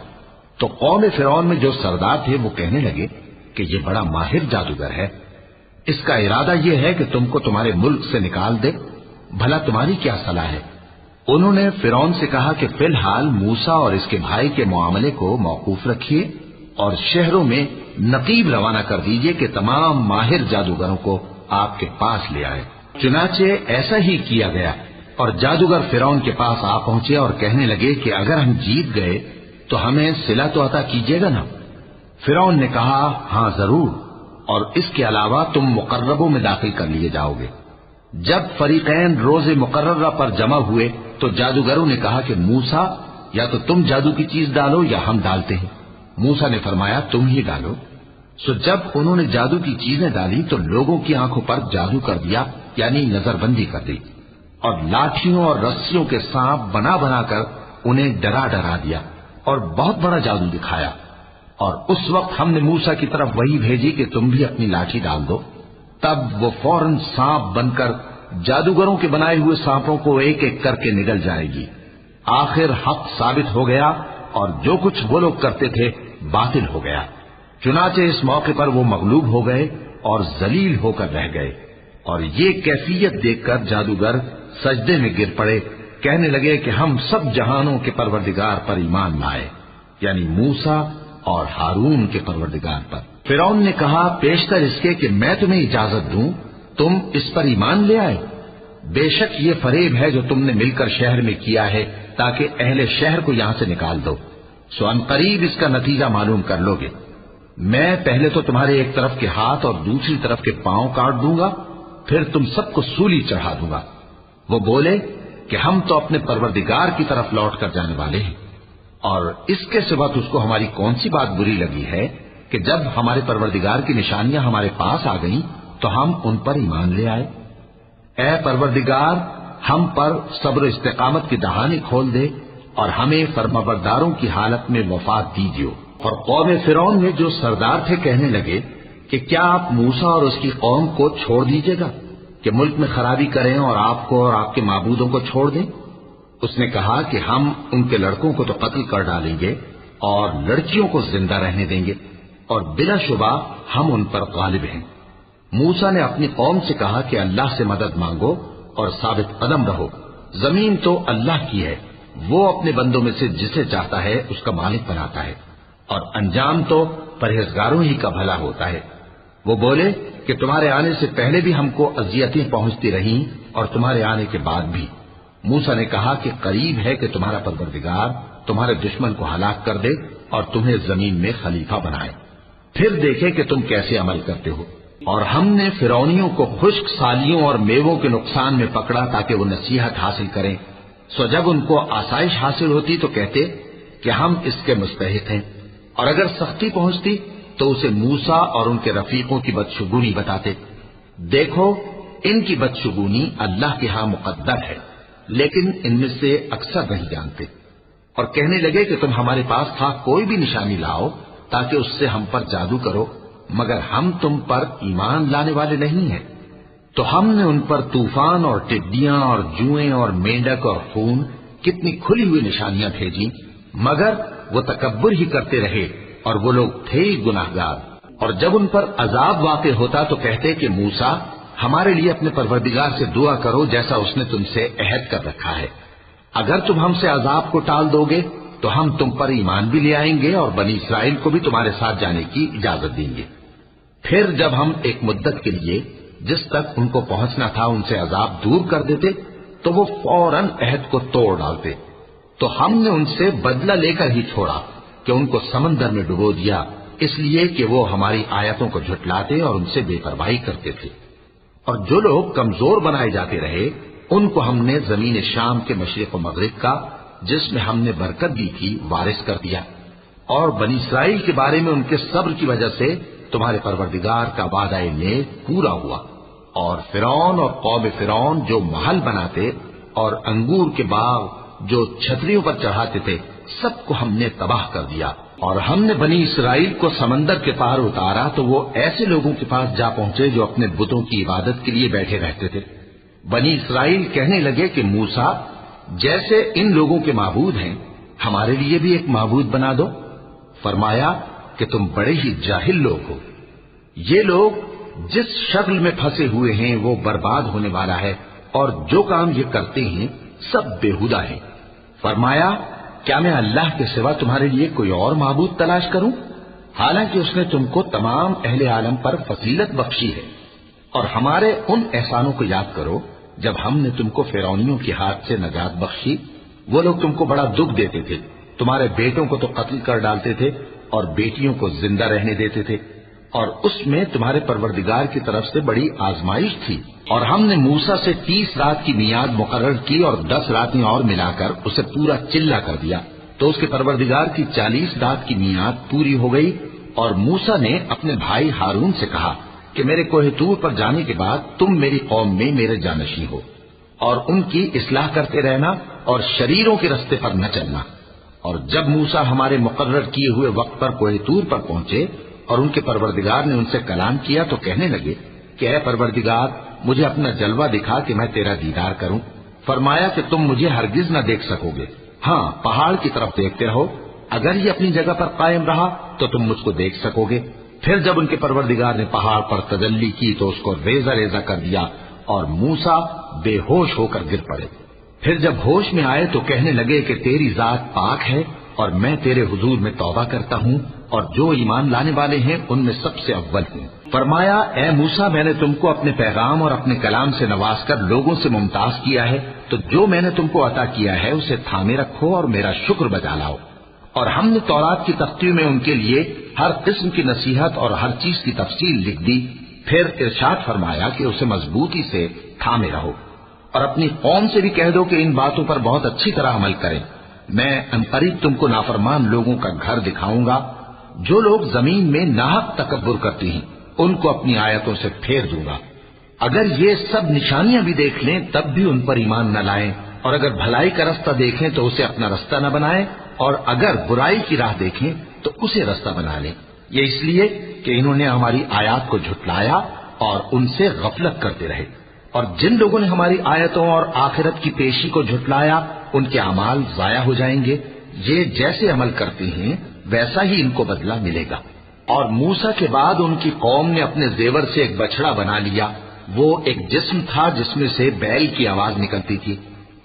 Speaker 2: تو قوم فرعون میں جو سردار تھے وہ کہنے لگے کہ یہ بڑا ماہر جادوگر ہے، اس کا ارادہ یہ ہے کہ تم کو تمہارے ملک سے نکال دے، بھلا تمہاری کیا صلاح ہے؟ انہوں نے فرعون سے کہا کہ فی الحال موسیٰ اور اس کے بھائی کے معاملے کو موقوف رکھیے اور شہروں میں نقیب روانہ کر دیجئے کہ تمام ماہر جادوگروں کو آپ کے پاس لے آئے۔ چنانچہ ایسا ہی کیا گیا، اور جادوگر فرعون کے پاس آ پہنچے اور کہنے لگے کہ اگر ہم جیت گئے تو ہمیں صلہ تو عطا کیجیے گا نا؟ فرعون نے کہا، ہاں ضرور، اور اس کے علاوہ تم مقربوں میں داخل کر لیے جاؤ گے۔ جب فریقین روز مقررہ پر جمع ہوئے تو جادوگروں نے کہا کہ موسیٰ، یا تو تم جادو کی چیز ڈالو یا ہم ڈالتے ہیں۔ موسیٰ نے فرمایا تم ہی ڈالو۔ سو جب انہوں نے جادو کی چیزیں ڈالی تو لوگوں کی آنکھوں پر جادو کر دیا، یعنی نظر بندی کر دی، اور لاٹھیوں اور رسیوں کے سانپ بنا بنا کر انہیں ڈرا ڈرا دیا اور بہت بڑا جادو دکھایا۔ اور اس وقت ہم نے موسیٰ کی طرف وہی بھیجی کہ تم بھی اپنی لاٹھی ڈال دو، تب وہ فوراً سانپ بن کر جادوگروں کے بنائے ہوئے سانپوں کو ایک ایک کر کے نگل جائے گی۔ آخر حق ثابت ہو گیا اور جو کچھ وہ لوگ کرتے تھے باطل ہو گیا۔ چنانچہ اس موقع پر وہ مغلوب ہو گئے اور ذلیل ہو کر رہ گئے، اور یہ کیفیت دیکھ کر جادوگر سجدے میں گر پڑے، کہنے لگے کہ ہم سب جہانوں کے پروردگار پر ایمان لائے، یعنی موسیٰ اور ہارون کے پروردگار پر۔ فرعون نے کہا، پیشتر اس کے کہ میں تمہیں اجازت دوں تم اس پر ایمان لے آئے؟ بے شک یہ فریب ہے جو تم نے مل کر شہر میں کیا ہے تاکہ اہل شہر کو یہاں سے نکال دو، سو ان قریب اس کا نتیجہ معلوم کر لو گے۔ میں پہلے تو تمہارے ایک طرف کے ہاتھ اور دوسری طرف کے پاؤں کاٹ دوں گا، پھر تم سب کو سولی چڑھا دوں گا۔ وہ بولے کہ ہم تو اپنے پروردگار کی طرف لوٹ کر جانے والے ہیں، اور اس کے سوا تجھ کو ہماری کون سی بات بری لگی ہے کہ جب ہمارے پروردگار کی نشانیاں ہمارے پاس آ گئیں تو ہم ان پر ایمان لے آئے؟ اے پروردگار، ہم پر صبر و استقامت کی دہانی کھول دے اور ہمیں فرمانبرداروں کی حالت میں وفات دیجیے۔ اور قوم فرعون میں جو سردار تھے کہنے لگے کہ کیا آپ موسیٰ اور اس کی قوم کو چھوڑ دیجیے گا کہ ملک میں خرابی کریں اور آپ کو اور آپ کے معبودوں کو چھوڑ دیں؟ اس نے کہا کہ ہم ان کے لڑکوں کو تو قتل کر ڈالیں گے اور لڑکیوں کو زندہ رہنے دیں گے، اور بلا شبہ ہم ان پر غالب ہیں۔ موسیٰ نے اپنی قوم سے کہا کہ اللہ سے مدد مانگو اور ثابت قدم رہو، زمین تو اللہ کی ہے، وہ اپنے بندوں میں سے جسے چاہتا ہے اس کا مالک بناتا ہے، اور انجام تو پرہیزگاروں ہی کا بھلا ہوتا ہے۔ وہ بولے کہ تمہارے آنے سے پہلے بھی ہم کو اذیتیں پہنچتی رہیں اور تمہارے آنے کے بعد بھی۔ موسیٰ نے کہا کہ قریب ہے کہ تمہارا پروردگار تمہارے دشمن کو ہلاک کر دے اور تمہیں زمین میں خلیفہ بنائے، پھر دیکھے کہ تم کیسے عمل کرتے ہو۔ اور ہم نے فرعونیوں کو خشک سالیوں اور میووں کے نقصان میں پکڑا تاکہ وہ نصیحت حاصل کریں، سو جب ان کو آسائش حاصل ہوتی تو کہتے کہ ہم اس کے مستحق ہیں، اور اگر سختی پہنچتی تو اسے موسیٰ اور ان کے رفیقوں کی بدشگونی بتاتے۔ دیکھو ان کی بدشگونی اللہ کے ہاں مقدر ہے، لیکن ان میں سے اکثر نہیں جانتے۔ اور کہنے لگے کہ تم ہمارے پاس تھا کوئی بھی نشانی لاؤ تاکہ اس سے ہم پر جادو کرو، مگر ہم تم پر ایمان لانے والے نہیں ہیں۔ تو ہم نے ان پر طوفان اور ٹڈیاں اور جوئیں اور مینڈک اور خون کتنی کھلی ہوئی نشانیاں بھیجی، مگر وہ تکبر ہی کرتے رہے اور وہ لوگ تھے ہی گناہگار۔ اور جب ان پر عذاب واقع ہوتا تو کہتے کہ موسیٰ ہمارے لیے اپنے پروردگار سے دعا کرو جیسا اس نے تم سے عہد کر رکھا ہے، اگر تم ہم سے عذاب کو ٹال دو گے تو ہم تم پر ایمان بھی لے آئیں گے اور بنی اسرائیل کو بھی تمہارے ساتھ جانے کی اجازت دیں گے۔ پھر جب ہم ایک مدت کے لیے جس تک ان کو پہنچنا تھا ان سے عذاب دور کر دیتے تو وہ فوراً عہد کو توڑ ڈالتے، تو ہم نے ان سے بدلہ لے کر ہی چھوڑا کہ ان کو سمندر میں ڈبو دیا، اس لیے کہ وہ ہماری آیتوں کو جھٹلاتے اور ان سے بے پرواہی کرتے تھے۔ اور جو لوگ کمزور بنائے جاتے رہے ان کو ہم نے زمین شام کے مشرق و مغرب کا جس میں ہم نے برکت دی تھی وارث کر دیا، اور بنی اسرائیل کے بارے میں ان کے صبر کی وجہ سے تمہارے پروردگار کا وعدہ نیک پورا ہوا۔ اور فرعون اور قوم فرعون جو محل بناتے اور انگور کے باغ جو چھتریوں پر چڑھاتے تھے سب کو ہم نے تباہ کر دیا۔ اور ہم نے بنی اسرائیل کو سمندر کے پار اتارا تو وہ ایسے لوگوں کے پاس جا پہنچے جو اپنے بتوں کی عبادت کے لیے بیٹھے رہتے تھے۔ بنی اسرائیل کہنے لگے کہ موسیٰ جیسے ان لوگوں کے معبود ہیں ہمارے لیے بھی ایک معبود بنا دو۔ فرمایا کہ تم بڑے ہی جاہل لوگ ہو، یہ لوگ جس شکل میں پھنسے ہوئے ہیں وہ برباد ہونے والا ہے، اور جو کام یہ کرتے ہیں سب بےہودہ ہیں۔ فرمایا کیا میں اللہ کے سوا تمہارے لیے کوئی اور معبود تلاش کروں، حالانکہ اس نے تم کو تمام اہل عالم پر فضیلت بخشی ہے۔ اور ہمارے ان احسانوں کو یاد کرو جب ہم نے تم کو فرعونیوں کے ہاتھ سے نجات بخشی، وہ لوگ تم کو بڑا دکھ دیتے تھے، تمہارے بیٹوں کو تو قتل کر ڈالتے تھے اور بیٹیوں کو زندہ رہنے دیتے تھے، اور اس میں تمہارے پروردگار کی طرف سے بڑی آزمائش تھی۔ اور ہم نے موسیٰ سے 30 رات کی میعاد مقرر کی اور 10 راتیں اور ملا کر اسے پورا چلا کر دیا، تو اس کے پروردگار کی 40 رات کی میعاد پوری ہو گئی۔ اور موسیٰ نے اپنے بھائی ہارون سے کہا کہ میرے کوہ طور پر جانے کے بعد تم میری قوم میں میرے جانشین ہو، اور ان کی اصلاح کرتے رہنا اور شریروں کے رستے پر نہ چلنا۔ اور جب موسیٰ ہمارے مقرر کیے ہوئے وقت پر کوہ طور پر پہنچے اور ان کے پروردگار نے ان سے کلام کیا تو کہنے لگے کہ اے پروردگار مجھے اپنا جلوہ دکھا کہ میں تیرا دیدار کروں۔ فرمایا کہ تم مجھے ہرگز نہ دیکھ سکو گے، ہاں پہاڑ کی طرف دیکھتے رہو، اگر یہ اپنی جگہ پر قائم رہا تو تم مجھ کو دیکھ سکو گے۔ پھر جب ان کے پروردگار نے پہاڑ پر تجلی کی تو اس کو ریزہ ریزہ کر دیا اور موسیٰ بے ہوش ہو کر گر پڑے۔ پھر جب ہوش میں آئے تو کہنے لگے کہ تیری ذات پاک ہے اور میں تیرے حضور میں توبہ کرتا ہوں اور جو ایمان لانے والے ہیں ان میں سب سے اول ہوں۔ فرمایا اے موسیٰ میں نے تم کو اپنے پیغام اور اپنے کلام سے نواز کر لوگوں سے ممتاز کیا ہے، تو جو میں نے تم کو عطا کیا ہے اسے تھامے رکھو اور میرا شکر بجا لاؤ۔ اور ہم نے تورات کی تختیوں میں ان کے لیے ہر قسم کی نصیحت اور ہر چیز کی تفصیل لکھ دی۔ پھر ارشاد فرمایا کہ اسے مضبوطی سے تھامے رہو، اور اپنی قوم سے بھی کہہ دو کہ ان باتوں پر بہت اچھی طرح عمل کریں۔ میں عنقریب تم کو نافرمان لوگوں کا گھر دکھاؤں گا، جو لوگ زمین میں ناحق تکبر کرتی ہیں ان کو اپنی آیتوں سے پھیر دوں گا۔ اگر یہ سب نشانیاں بھی دیکھ لیں تب بھی ان پر ایمان نہ لائیں اور اگر بھلائی کا رستہ دیکھیں تو اسے اپنا رستہ نہ بنائیں، اور اگر برائی کی راہ دیکھیں تو اسے رستہ بنا لیں۔ یہ اس لیے کہ انہوں نے ہماری آیات کو جھٹلایا اور ان سے غفلت کرتے رہے، اور جن لوگوں نے ہماری آیتوں اور آخرت کی پیشی کو جھٹلایا ان کے اعمال ضائع ہو جائیں گے۔ یہ جیسے عمل کرتے ہیں ویسا ہی ان کو بدلہ ملے گا۔ اور موسیٰ کے بعد ان کی قوم نے اپنے زیور سے ایک بچڑا بنا لیا، وہ ایک جسم تھا جس میں سے بیل کی آواز نکلتی تھی۔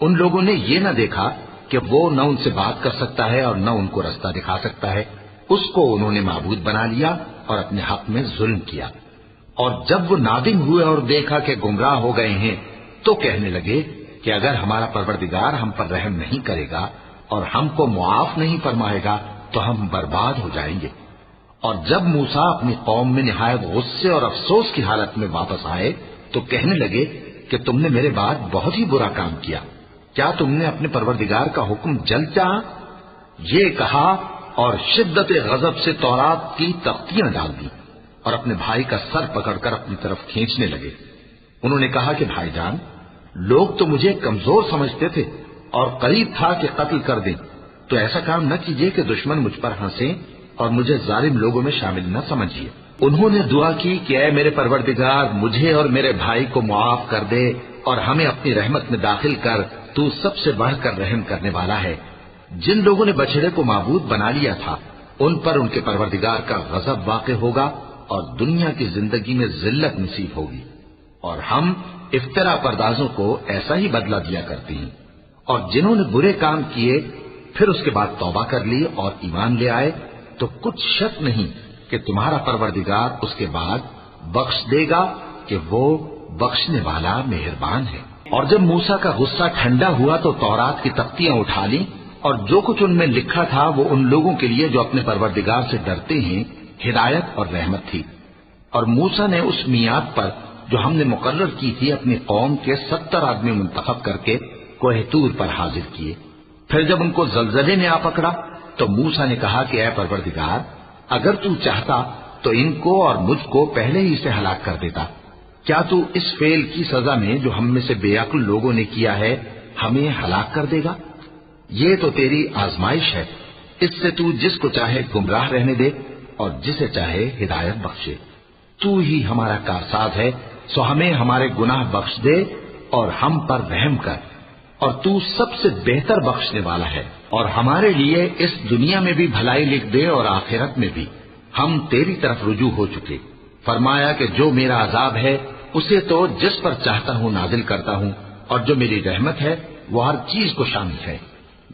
Speaker 2: ان لوگوں نے یہ نہ دیکھا کہ وہ نہ ان سے بات کر سکتا ہے اور نہ ان کو رستہ دکھا سکتا ہے، اس کو انہوں نے معبود بنا لیا اور اپنے حق میں ظلم کیا۔ اور جب وہ نادم ہوئے اور دیکھا کہ گمراہ ہو گئے ہیں تو کہنے لگے کہ اگر ہمارا پروردگار ہم پر رحم نہیں کرے گا اور ہم کو معاف نہیں فرمائے گا تو ہم برباد ہو جائیں گے۔ اور جب موسیٰ اپنی قوم میں نہایت غصے اور افسوس کی حالت میں واپس آئے تو کہنے لگے کہ تم نے میرے بعد بہت ہی برا کام کیا، کیا تم نے اپنے پروردگار کا حکم جلد چاہا؟ یہ کہا اور شدت غضب سے تورات کی تختیاں ڈال دی اور اپنے بھائی کا سر پکڑ کر اپنی طرف کھینچنے لگے۔ انہوں نے کہا کہ بھائی جان، لوگ تو مجھے کمزور سمجھتے تھے اور قریب تھا کہ قتل کر دیں، تو ایسا کام نہ کیجیے کہ دشمن مجھ پر ہنسیں اور مجھے ظالم لوگوں میں شامل نہ سمجھیے۔ انہوں نے دعا کی کہ اے میرے پروردگار، مجھے اور میرے بھائی کو معاف کر دے اور ہمیں اپنی رحمت میں داخل کر، تو سب سے بڑھ کر رحم کرنے والا ہے۔ جن لوگوں نے بچڑے کو معبود بنا لیا تھا ان پر ان کے پروردگار کا غضب واقع ہوگا اور دنیا کی زندگی میں ذلت نصیب ہوگی، اور ہم افترا پردازوں کو ایسا ہی بدلہ دیا کرتے ہیں۔ اور جنہوں نے برے کام کیے پھر اس کے بعد توبہ کر لی اور ایمان لے آئے تو کچھ شک نہیں کہ تمہارا پروردگار اس کے بعد بخش دے گا کہ وہ بخشنے والا مہربان ہے۔ اور جب موسیٰ کا غصہ ٹھنڈا ہوا تو تورات کی تختیاں اٹھا لیں، اور جو کچھ ان میں لکھا تھا وہ ان لوگوں کے لیے جو اپنے پروردگار سے ڈرتے ہیں ہدایت اور رحمت تھی۔ اور موسیٰ نے اس میعاد پر جو ہم نے مقرر کی تھی اپنی قوم کے 70 آدمی منتخب کر کے کوہ طور پر حاضر کیے۔ پھر جب ان کو زلزلے نے آ پکڑا تو موسیٰ نے کہا کہ اے پروردگار، اگر تو چاہتا تو ان کو اور مجھ کو پہلے ہی سے ہلاک کر دیتا۔ کیا تو اس فعل کی سزا میں جو ہم میں سے بے عقل لوگوں نے کیا ہے ہمیں ہلاک کر دے گا؟ یہ تو تیری آزمائش ہے، اس سے تو جس کو چاہے گمراہ رہنے دے اور جسے چاہے ہدایت بخشے۔ تو ہی ہمارا کارساز ہے، سو ہمیں ہمارے گناہ بخش دے اور ہم پر رحم کر، اور تو سب سے بہتر بخشنے والا ہے، اور ہمارے لیے اس دنیا میں بھی بھلائی لکھ دے اور آخرت میں بھی۔ ہم تیری طرف رجوع ہو چکے۔ فرمایا کہ جو میرا عذاب ہے اسے تو جس پر چاہتا ہوں نازل کرتا ہوں، اور جو میری رحمت ہے وہ ہر چیز کو شامل ہے۔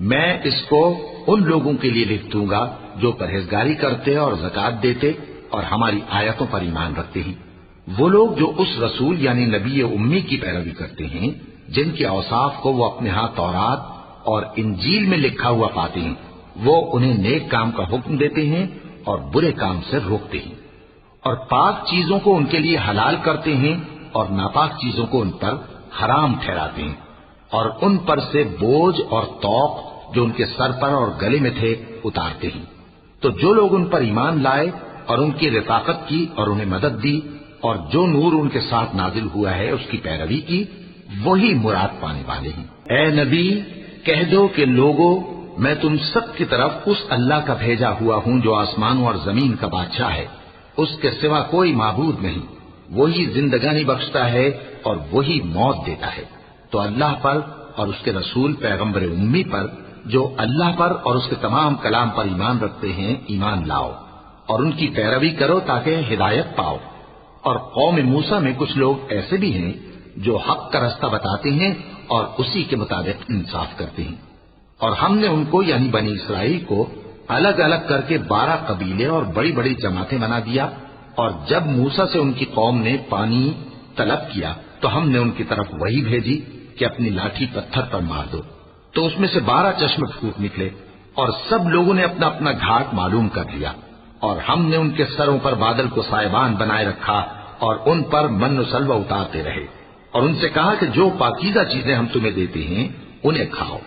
Speaker 2: میں اس کو ان لوگوں کے لیے لکھ دوں گا جو پرہیزگاری کرتے اور زکات دیتے اور ہماری آیتوں پر ایمان رکھتے ہیں، وہ لوگ جو اس رسول یعنی نبی امی کی پیروی کرتے ہیں جن کے اوصاف کو وہ اپنے ہاں تورات اور انجیل میں لکھا ہوا پاتے ہیں، وہ انہیں نیک کام کا حکم دیتے ہیں اور برے کام سے روکتے ہیں، اور پاک چیزوں کو ان کے لیے حلال کرتے ہیں اور ناپاک چیزوں کو ان پر حرام ٹھہراتے ہیں، اور ان پر سے بوجھ اور طوق جو ان کے سر پر اور گلے میں تھے اتارتے ہیں۔ تو جو لوگ ان پر ایمان لائے اور ان کی رفاقت کی اور انہیں مدد دی اور جو نور ان کے ساتھ نازل ہوا ہے اس کی پیروی کی، وہی مراد پانے والے ہیں۔ اے نبی، کہہ دو کہ لوگوں، میں تم سب کی طرف اس اللہ کا بھیجا ہوا ہوں جو آسمانوں اور زمین کا بادشاہ ہے، اس کے سوا کوئی معبود نہیں، وہی زندگانی بخشتا ہے اور وہی موت دیتا ہے۔ تو اللہ پر اور اس کے رسول پیغمبر امی پر جو اللہ پر اور اس کے تمام کلام پر ایمان رکھتے ہیں ایمان لاؤ اور ان کی پیروی کرو تاکہ ہدایت پاؤ۔ اور قوم موسیٰ میں کچھ لوگ ایسے بھی ہیں جو حق کا رستہ بتاتے ہیں اور اسی کے مطابق انصاف کرتے ہیں، اور ہم نے ان کو یعنی بنی اسرائیل کو الگ الگ کر کے 12 قبیلے اور بڑی بڑی جماعتیں بنا دیا۔ اور جب موسیٰ سے ان کی قوم نے پانی طلب کیا تو ہم نے ان کی طرف وہی بھیجی کہ اپنی لاٹھی پتھر پر مار دو، تو اس میں سے 12 چشمے پھوٹ نکلے اور سب لوگوں نے اپنا اپنا گھاٹ معلوم کر لیا، اور ہم نے ان کے سروں پر بادل کو سائبان بنائے رکھا اور ان پر من و سلوہ اتارتے رہے، اور ان سے کہا کہ جو پاکیزہ چیزیں ہم تمہیں دیتے ہیں انہیں کھاؤ۔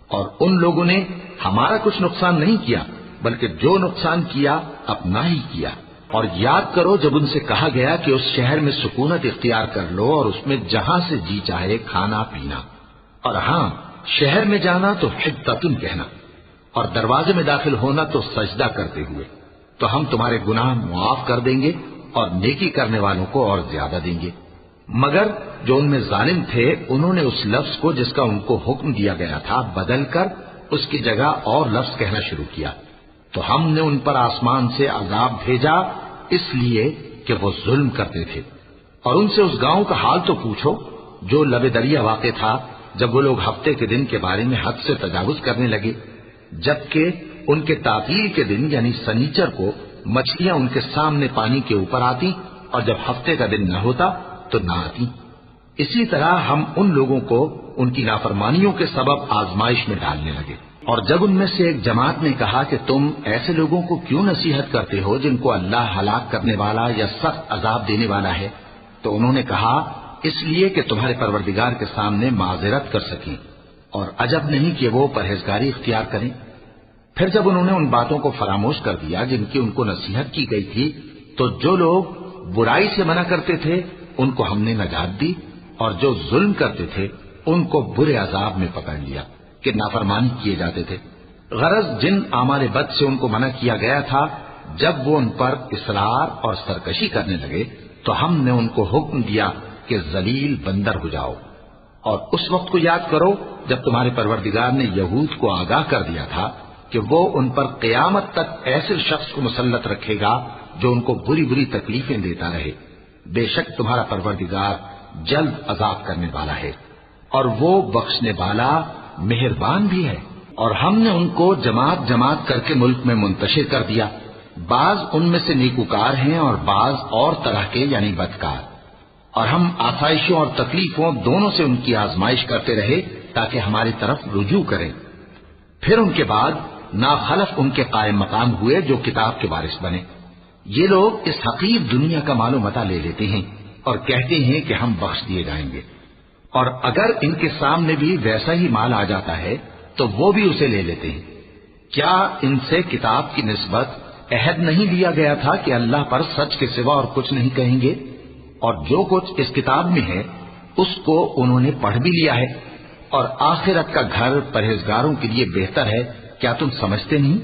Speaker 2: اور ان لوگوں نے ہمارا کچھ نقصان نہیں کیا بلکہ جو نقصان کیا اپنا ہی کیا۔ اور یاد کرو جب ان سے کہا گیا کہ اس شہر میں سکونت اختیار کر لو اور اس میں جہاں سے جی چاہے کھانا پینا، اور ہاں شہر میں جانا تو حدتن کہنا، اور دروازے میں داخل ہونا تو سجدہ کرتے ہوئے، تو ہم تمہارے گناہ معاف کر دیں گے اور نیکی کرنے والوں کو اور زیادہ دیں گے۔ مگر جو ان میں ظالم تھے انہوں نے اس لفظ کو جس کا ان کو حکم دیا گیا تھا بدل کر اس کی جگہ اور لفظ کہنا شروع کیا، تو ہم نے ان پر آسمان سے عذاب بھیجا اس لیے کہ وہ ظلم کرتے تھے۔ اور ان سے اس گاؤں کا حال تو پوچھو جو لبے دریا واقع تھا، جب وہ لوگ ہفتے کے دن کے بارے میں حد سے تجاوز کرنے لگے، جبکہ ان کے تعطیل کے دن یعنی سنیچر کو مچھلیاں ان کے سامنے پانی کے اوپر آتی، اور جب ہفتے کا دن نہ ہوتا تو نہ آتی۔ اسی طرح ہم ان لوگوں کو ان کی نافرمانیوں کے سبب آزمائش میں ڈالنے لگے۔ اور جب ان میں سے ایک جماعت نے کہا کہ تم ایسے لوگوں کو کیوں نصیحت کرتے ہو جن کو اللہ ہلاک کرنے والا یا سخت عذاب دینے والا ہے، تو انہوں نے کہا اس لیے کہ تمہارے پروردگار کے سامنے معذرت کر سکیں، اور عجب نہیں کہ وہ پرہیزگاری اختیار کریں۔ پھر جب انہوں نے ان باتوں کو فراموش کر دیا جن کی ان کو نصیحت کی گئی تھی، تو جو لوگ برائی سے منع کرتے تھے ان کو ہم نے نجات دی، اور جو ظلم کرتے تھے ان کو برے عذاب میں پکڑ لیا کہ نافرمانی کیے جاتے تھے۔ غرض جن اعمال بد سے ان کو منع کیا گیا تھا، جب وہ ان پر اصرار اور سرکشی کرنے لگے تو ہم نے ان کو حکم دیا کہ ذلیل بندر ہو جاؤ۔ اور اس وقت کو یاد کرو جب تمہارے پروردگار نے یہود کو آگاہ کر دیا تھا کہ وہ ان پر قیامت تک ایسے شخص کو مسلط رکھے گا جو ان کو بری بری تکلیفیں دیتا رہے۔ بے شک تمہارا پروردگار جلد عذاب کرنے والا ہے، اور وہ بخشنے والا مہربان بھی ہے۔ اور ہم نے ان کو جماعت جماعت کر کے ملک میں منتشر کر دیا، بعض ان میں سے نیکوکار ہیں اور بعض اور طرح کے یعنی بدکار، اور ہم آسائشوں اور تکلیفوں دونوں سے ان کی آزمائش کرتے رہے تاکہ ہماری طرف رجوع کریں۔ پھر ان کے بعد ناخلف ان کے قائم مقام ہوئے جو کتاب کے وارث بنے۔ یہ لوگ اس حقیر دنیا کا مال و متاع لے لیتے ہیں اور کہتے ہیں کہ ہم بخش دیے جائیں گے، اور اگر ان کے سامنے بھی ویسا ہی مال آ جاتا ہے تو وہ بھی اسے لے لیتے ہیں۔ کیا ان سے کتاب کی نسبت عہد نہیں لیا گیا تھا کہ اللہ پر سچ کے سوا اور کچھ نہیں کہیں گے؟ اور جو کچھ اس کتاب میں ہے اس کو انہوں نے پڑھ بھی لیا ہے، اور آخرت کا گھر پرہیزگاروں کے لیے بہتر ہے، کیا تم سمجھتے نہیں؟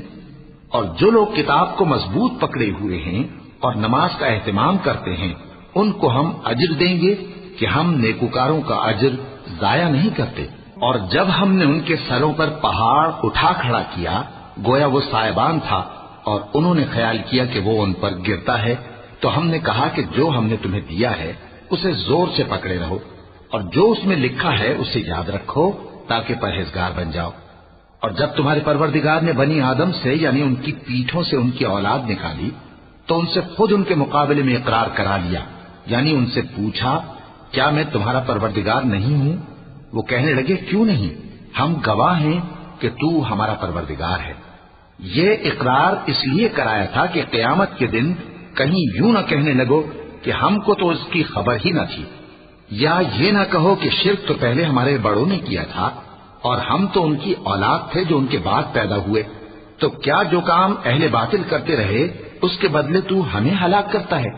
Speaker 2: اور جو لوگ کتاب کو مضبوط پکڑے ہوئے ہیں اور نماز کا اہتمام کرتے ہیں ان کو ہم اجر دیں گے کہ ہم نیکوکاروں کا اجر ضائع نہیں کرتے۔ اور جب ہم نے ان کے سروں پر پہاڑ اٹھا کھڑا کیا گویا وہ سائبان تھا، اور انہوں نے خیال کیا کہ وہ ان پر گرتا ہے، تو ہم نے کہا کہ جو ہم نے تمہیں دیا ہے اسے زور سے پکڑے رہو، اور جو اس میں لکھا ہے اسے یاد رکھو تاکہ پرہیزگار بن جاؤ۔ اور جب تمہارے پروردگار نے بنی آدم سے یعنی ان کی پیٹھوں سے ان کی اولاد نکالی تو ان سے خود ان کے مقابلے میں اقرار کرا لیا، یعنی ان سے پوچھا کیا میں تمہارا پروردگار نہیں ہوں؟ وہ کہنے لگے کیوں نہیں، ہم گواہ ہیں کہ تو ہمارا پروردگار ہے۔ یہ اقرار اس لیے کرایا تھا کہ قیامت کے دن کہیں یوں نہ کہنے لگو کہ ہم کو تو اس کی خبر ہی نہ تھی، یا یہ نہ کہو کہ شرک تو پہلے ہمارے بڑوں نے کیا تھا اور ہم تو ان کی اولاد تھے جو ان کے بعد پیدا ہوئے، تو کیا جو کام اہل باطل کرتے رہے اس کے بدلے تو ہمیں ہلاک کرتا ہے؟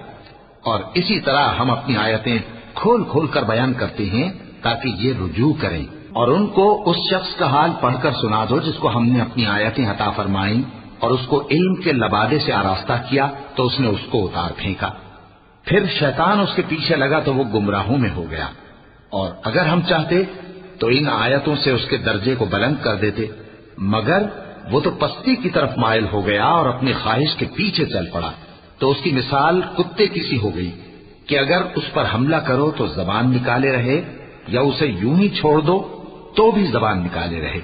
Speaker 2: اور اسی طرح ہم اپنی آیتیں کھول کھول کر بیان کرتے ہیں تاکہ یہ رجوع کریں۔ اور ان کو اس شخص کا حال پڑھ کر سنا دو جس کو ہم نے اپنی آیتیں عطا فرمائیں اور اس کو علم کے لبادے سے آراستہ کیا تو اس نے اس کو اتار پھینکا، پھر شیطان اس کے پیچھے لگا تو وہ گمراہوں میں ہو گیا۔ اور اگر ہم چاہتے تو ان آیتوں سے اس کے درجے کو بلند کر دیتے، مگر وہ تو پستی کی طرف مائل ہو گیا اور اپنی خواہش کے پیچھے چل پڑا، تو اس کی مثال کتے کی سی ہو گئی کہ اگر اس پر حملہ کرو تو زبان نکالے رہے، یا اسے یوں ہی چھوڑ دو تو بھی زبان نکالے رہے۔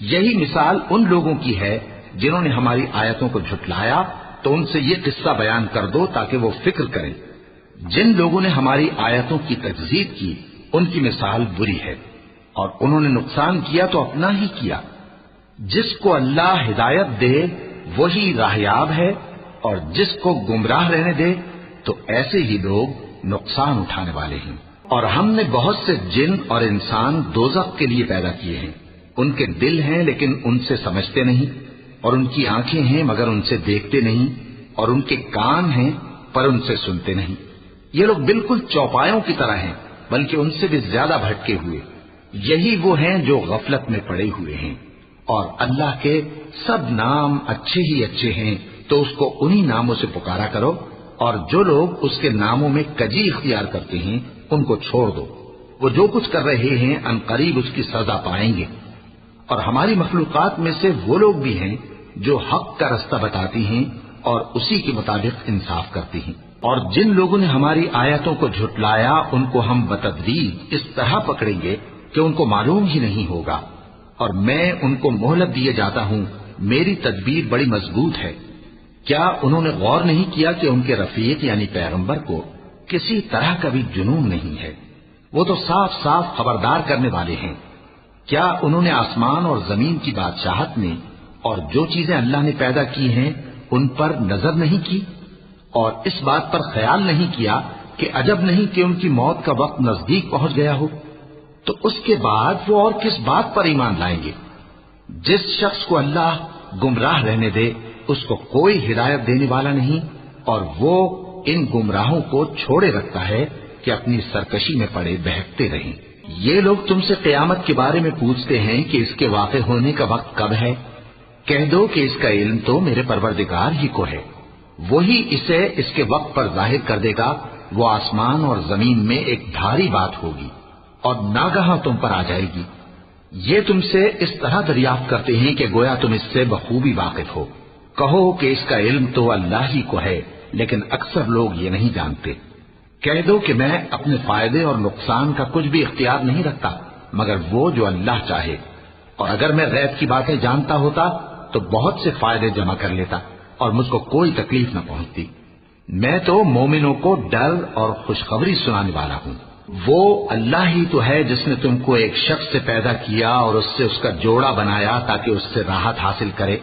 Speaker 2: یہی مثال ان لوگوں کی ہے جنہوں نے ہماری آیتوں کو جھٹلایا، تو ان سے یہ قصہ بیان کر دو تاکہ وہ فکر کریں۔ جن لوگوں نے ہماری آیتوں کی تکذیب کی ان کی مثال بری ہے، اور انہوں نے نقصان کیا تو اپنا ہی کیا۔ جس کو اللہ ہدایت دے وہی راہیاب ہے، اور جس کو گمراہ رہنے دے تو ایسے ہی لوگ نقصان اٹھانے والے ہیں۔ اور ہم نے بہت سے جن اور انسان دوزخ کے لیے پیدا کیے ہیں، ان کے دل ہیں لیکن ان سے سمجھتے نہیں، اور ان کی آنکھیں ہیں مگر ان سے دیکھتے نہیں، اور ان کے کان ہیں پر ان سے سنتے نہیں۔ یہ لوگ بالکل چوپایوں کی طرح ہیں بلکہ ان سے بھی زیادہ بھٹکے ہوئے۔ یہی وہ ہیں جو غفلت میں پڑے ہوئے ہیں، اور اللہ کے سب نام اچھے ہی اچھے ہیں، تو اس کو انہی ناموں سے پکارا کرو، اور جو لوگ اس کے ناموں میں کجی اختیار کرتے ہیں ان کو چھوڑ دو، وہ جو کچھ کر رہے ہیں عنقریب اس کی سزا پائیں گے۔ اور ہماری مخلوقات میں سے وہ لوگ بھی ہیں جو حق کا رستہ بتاتی ہیں اور اسی کے مطابق انصاف کرتی ہیں، اور جن لوگوں نے ہماری آیتوں کو جھٹلایا ان کو ہم بتدریج اس طرح پکڑیں گے کہ ان کو معلوم ہی نہیں ہوگا، اور میں ان کو مہلت دیے جاتا ہوں، میری تدبیر بڑی مضبوط ہے۔ کیا انہوں نے غور نہیں کیا کہ ان کے رفیق یعنی پیغمبر کو کسی طرح کا بھی جنون نہیں ہے، وہ تو صاف صاف خبردار کرنے والے ہیں۔ کیا انہوں نے آسمان اور زمین کی بادشاہت میں اور جو چیزیں اللہ نے پیدا کی ہیں ان پر نظر نہیں کی، اور اس بات پر خیال نہیں کیا کہ عجب نہیں کہ ان کی موت کا وقت نزدیک پہنچ گیا ہو؟ تو اس کے بعد وہ اور کس بات پر ایمان لائیں گے؟ جس شخص کو اللہ گمراہ رہنے دے اس کو کوئی ہدایت دینے والا نہیں، اور وہ ان گمراہوں کو چھوڑے رکھتا ہے کہ اپنی سرکشی میں پڑے بہکتے رہیں۔ یہ لوگ تم سے قیامت کے بارے میں پوچھتے ہیں کہ اس کے واقع ہونے کا وقت کب ہے؟ کہہ دو کہ اس کا علم تو میرے پروردگار ہی کو ہے، وہی اسے اس کے وقت پر ظاہر کر دے گا۔ وہ آسمان اور زمین میں ایک بھاری بات ہوگی اور ناگہاں تم پر آ جائے گی۔ یہ تم سے اس طرح دریافت کرتے ہیں کہ گویا تم اس سے بخوبی واقف ہو۔ کہو کہ اس کا علم تو اللہ ہی کو ہے، لیکن اکثر لوگ یہ نہیں جانتے۔ کہہ دو کہ میں اپنے فائدے اور نقصان کا کچھ بھی اختیار نہیں رکھتا مگر وہ جو اللہ چاہے، اور اگر میں غیب کی باتیں جانتا ہوتا تو بہت سے فائدے جمع کر لیتا اور مجھ کو کوئی تکلیف نہ پہنچتی۔ میں تو مومنوں کو ڈر اور خوشخبری سنانے والا ہوں۔ وہ اللہ ہی تو ہے جس نے تم کو ایک شخص سے پیدا کیا اور اس سے اس کا جوڑا بنایا تاکہ اس سے راحت حاصل کرے،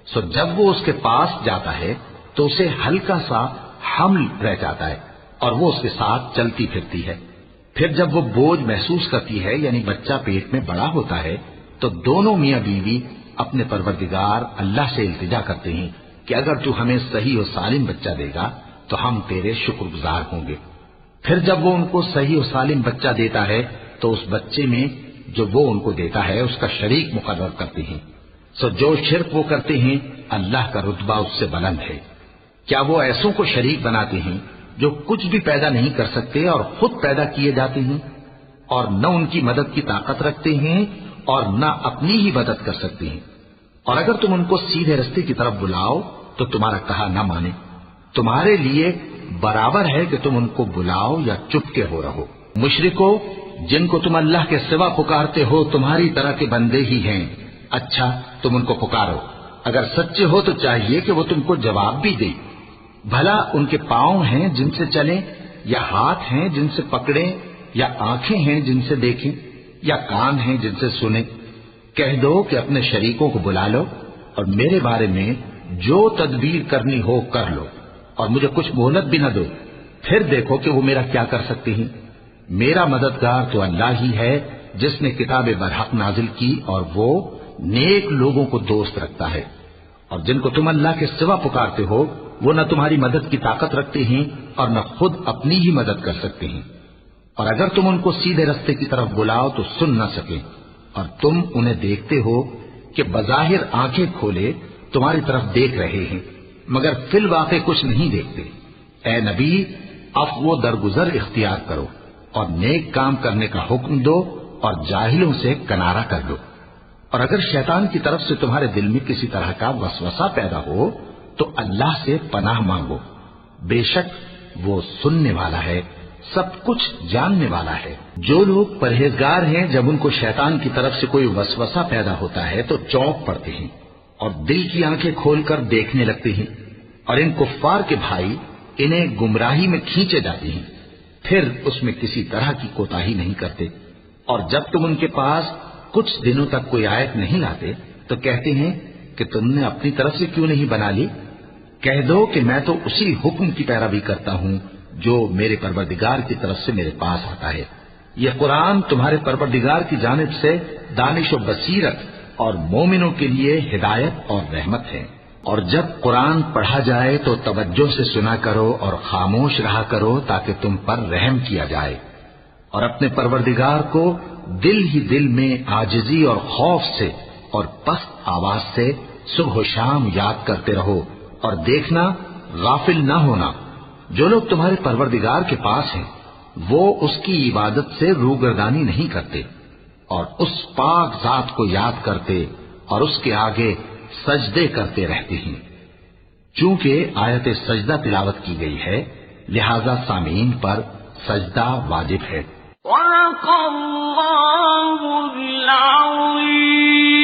Speaker 2: سو جب وہ اس کے پاس جاتا ہے تو اسے ہلکا سا حمل رہ جاتا ہے اور وہ اس کے ساتھ چلتی پھرتی ہے۔ پھر جب وہ بوجھ محسوس کرتی ہے یعنی بچہ پیٹ میں بڑا ہوتا ہے تو دونوں میاں بیوی اپنے پروردگار اللہ سے التجا کرتے ہیں کہ اگر تو ہمیں صحیح و سالم بچہ دے گا تو ہم تیرے شکر گزار ہوں گے۔ پھر جب وہ ان کو صحیح و سالم بچہ دیتا ہے تو اس بچے میں جو وہ ان کو دیتا ہے اس کا شریک مقرر کرتے ہیں، سو جو شرک وہ کرتے ہیں اللہ کا رتبہ اس سے بلند ہے۔ کیا وہ ایسوں کو شریک بناتے ہیں جو کچھ بھی پیدا نہیں کر سکتے اور خود پیدا کیے جاتے ہیں، اور نہ ان کی مدد کی طاقت رکھتے ہیں اور نہ اپنی ہی مدد کر سکتے ہیں؟ اور اگر تم ان کو سیدھے رستے کی طرف بلاؤ تو تمہارا کہا نہ مانے، تمہارے لیے برابر ہے کہ تم ان کو بلاؤ یا چپ کے ہو رہو۔ مشرکو، جن کو تم اللہ کے سوا پکارتے ہو تمہاری طرح کے بندے ہی ہیں، اچھا تم ان کو پکارو، اگر سچے ہو تو چاہیے کہ وہ تم کو جواب بھی دے۔ بھلا ان کے پاؤں ہیں جن سے چلیں، یا ہاتھ ہیں جن سے پکڑیں، یا آنکھیں ہیں جن سے دیکھیں، یا کان ہیں جن سے سنیں؟ کہہ دو کہ اپنے شریکوں کو بلا لو اور میرے بارے میں جو تدبیر کرنی ہو کر لو، اور مجھے کچھ مہلت بھی نہ دو، پھر دیکھو کہ وہ میرا کیا کر سکتے ہیں۔ میرا مددگار تو اللہ ہی ہے جس نے کتاب برحق نازل کی، اور وہ نیک لوگوں کو دوست رکھتا ہے۔ اور جن کو تم اللہ کے سوا پکارتے ہو وہ نہ تمہاری مدد کی طاقت رکھتے ہیں اور نہ خود اپنی ہی مدد کر سکتے ہیں، اور اگر تم ان کو سیدھے رستے کی طرف بلاؤ تو سن نہ سکیں، اور تم انہیں دیکھتے ہو کہ بظاہر آنکھیں کھولے تمہاری طرف دیکھ رہے ہیں مگر فی الواقع کچھ نہیں دیکھتے۔ اے نبی، عفو و درگزر اختیار کرو اور نیک کام کرنے کا حکم دو اور جاہلوں سے کنارہ کر دو۔ اور اگر شیطان کی طرف سے تمہارے دل میں کسی طرح کا وسوسہ پیدا ہو تو اللہ سے پناہ مانگو، بے شک وہ سننے والا ہے، سب کچھ جاننے والا ہے۔ جو لوگ پرہیزگار ہیں جب ان کو شیطان کی طرف سے کوئی وسوسہ پیدا ہوتا ہے تو چونک پڑتے ہیں اور دل کی آنکھیں کھول کر دیکھنے لگتے ہیں، اور ان کفار کے بھائی انہیں گمراہی میں کھینچے جاتے ہیں، پھر اس میں کسی طرح کی کوتاہی نہیں کرتے۔ اور جب تم ان کے پاس کچھ دنوں تک کوئی آیت نہیں لاتے تو کہتے ہیں کہ تم نے اپنی طرف سے کیوں نہیں بنا لی؟ کہہ دو کہ میں تو اسی حکم کی پیروی کرتا ہوں جو میرے پروردگار کی طرف سے میرے پاس آتا ہے۔ یہ قرآن تمہارے پروردگار کی جانب سے دانش و بصیرت اور مومنوں کے لیے ہدایت اور رحمت ہے۔ اور جب قرآن پڑھا جائے تو توجہ سے سنا کرو اور خاموش رہا کرو تاکہ تم پر رحم کیا جائے۔ اور اپنے پروردگار کو دل ہی دل میں عاجزی اور خوف سے اور پست آواز سے صبح و شام یاد کرتے رہو، اور دیکھنا غافل نہ ہونا، جو لوگ تمہارے پروردگار کے پاس ہیں وہ اس کی عبادت سے روگردانی نہیں کرتے اور اس پاک ذات کو یاد کرتے اور اس کے آگے سجدے کرتے رہتے ہیں۔ چونکہ آیت سجدہ تلاوت کی گئی ہے لہذا سامعین پر سجدہ واجب ہے۔
Speaker 3: صدق اللہ العظیم۔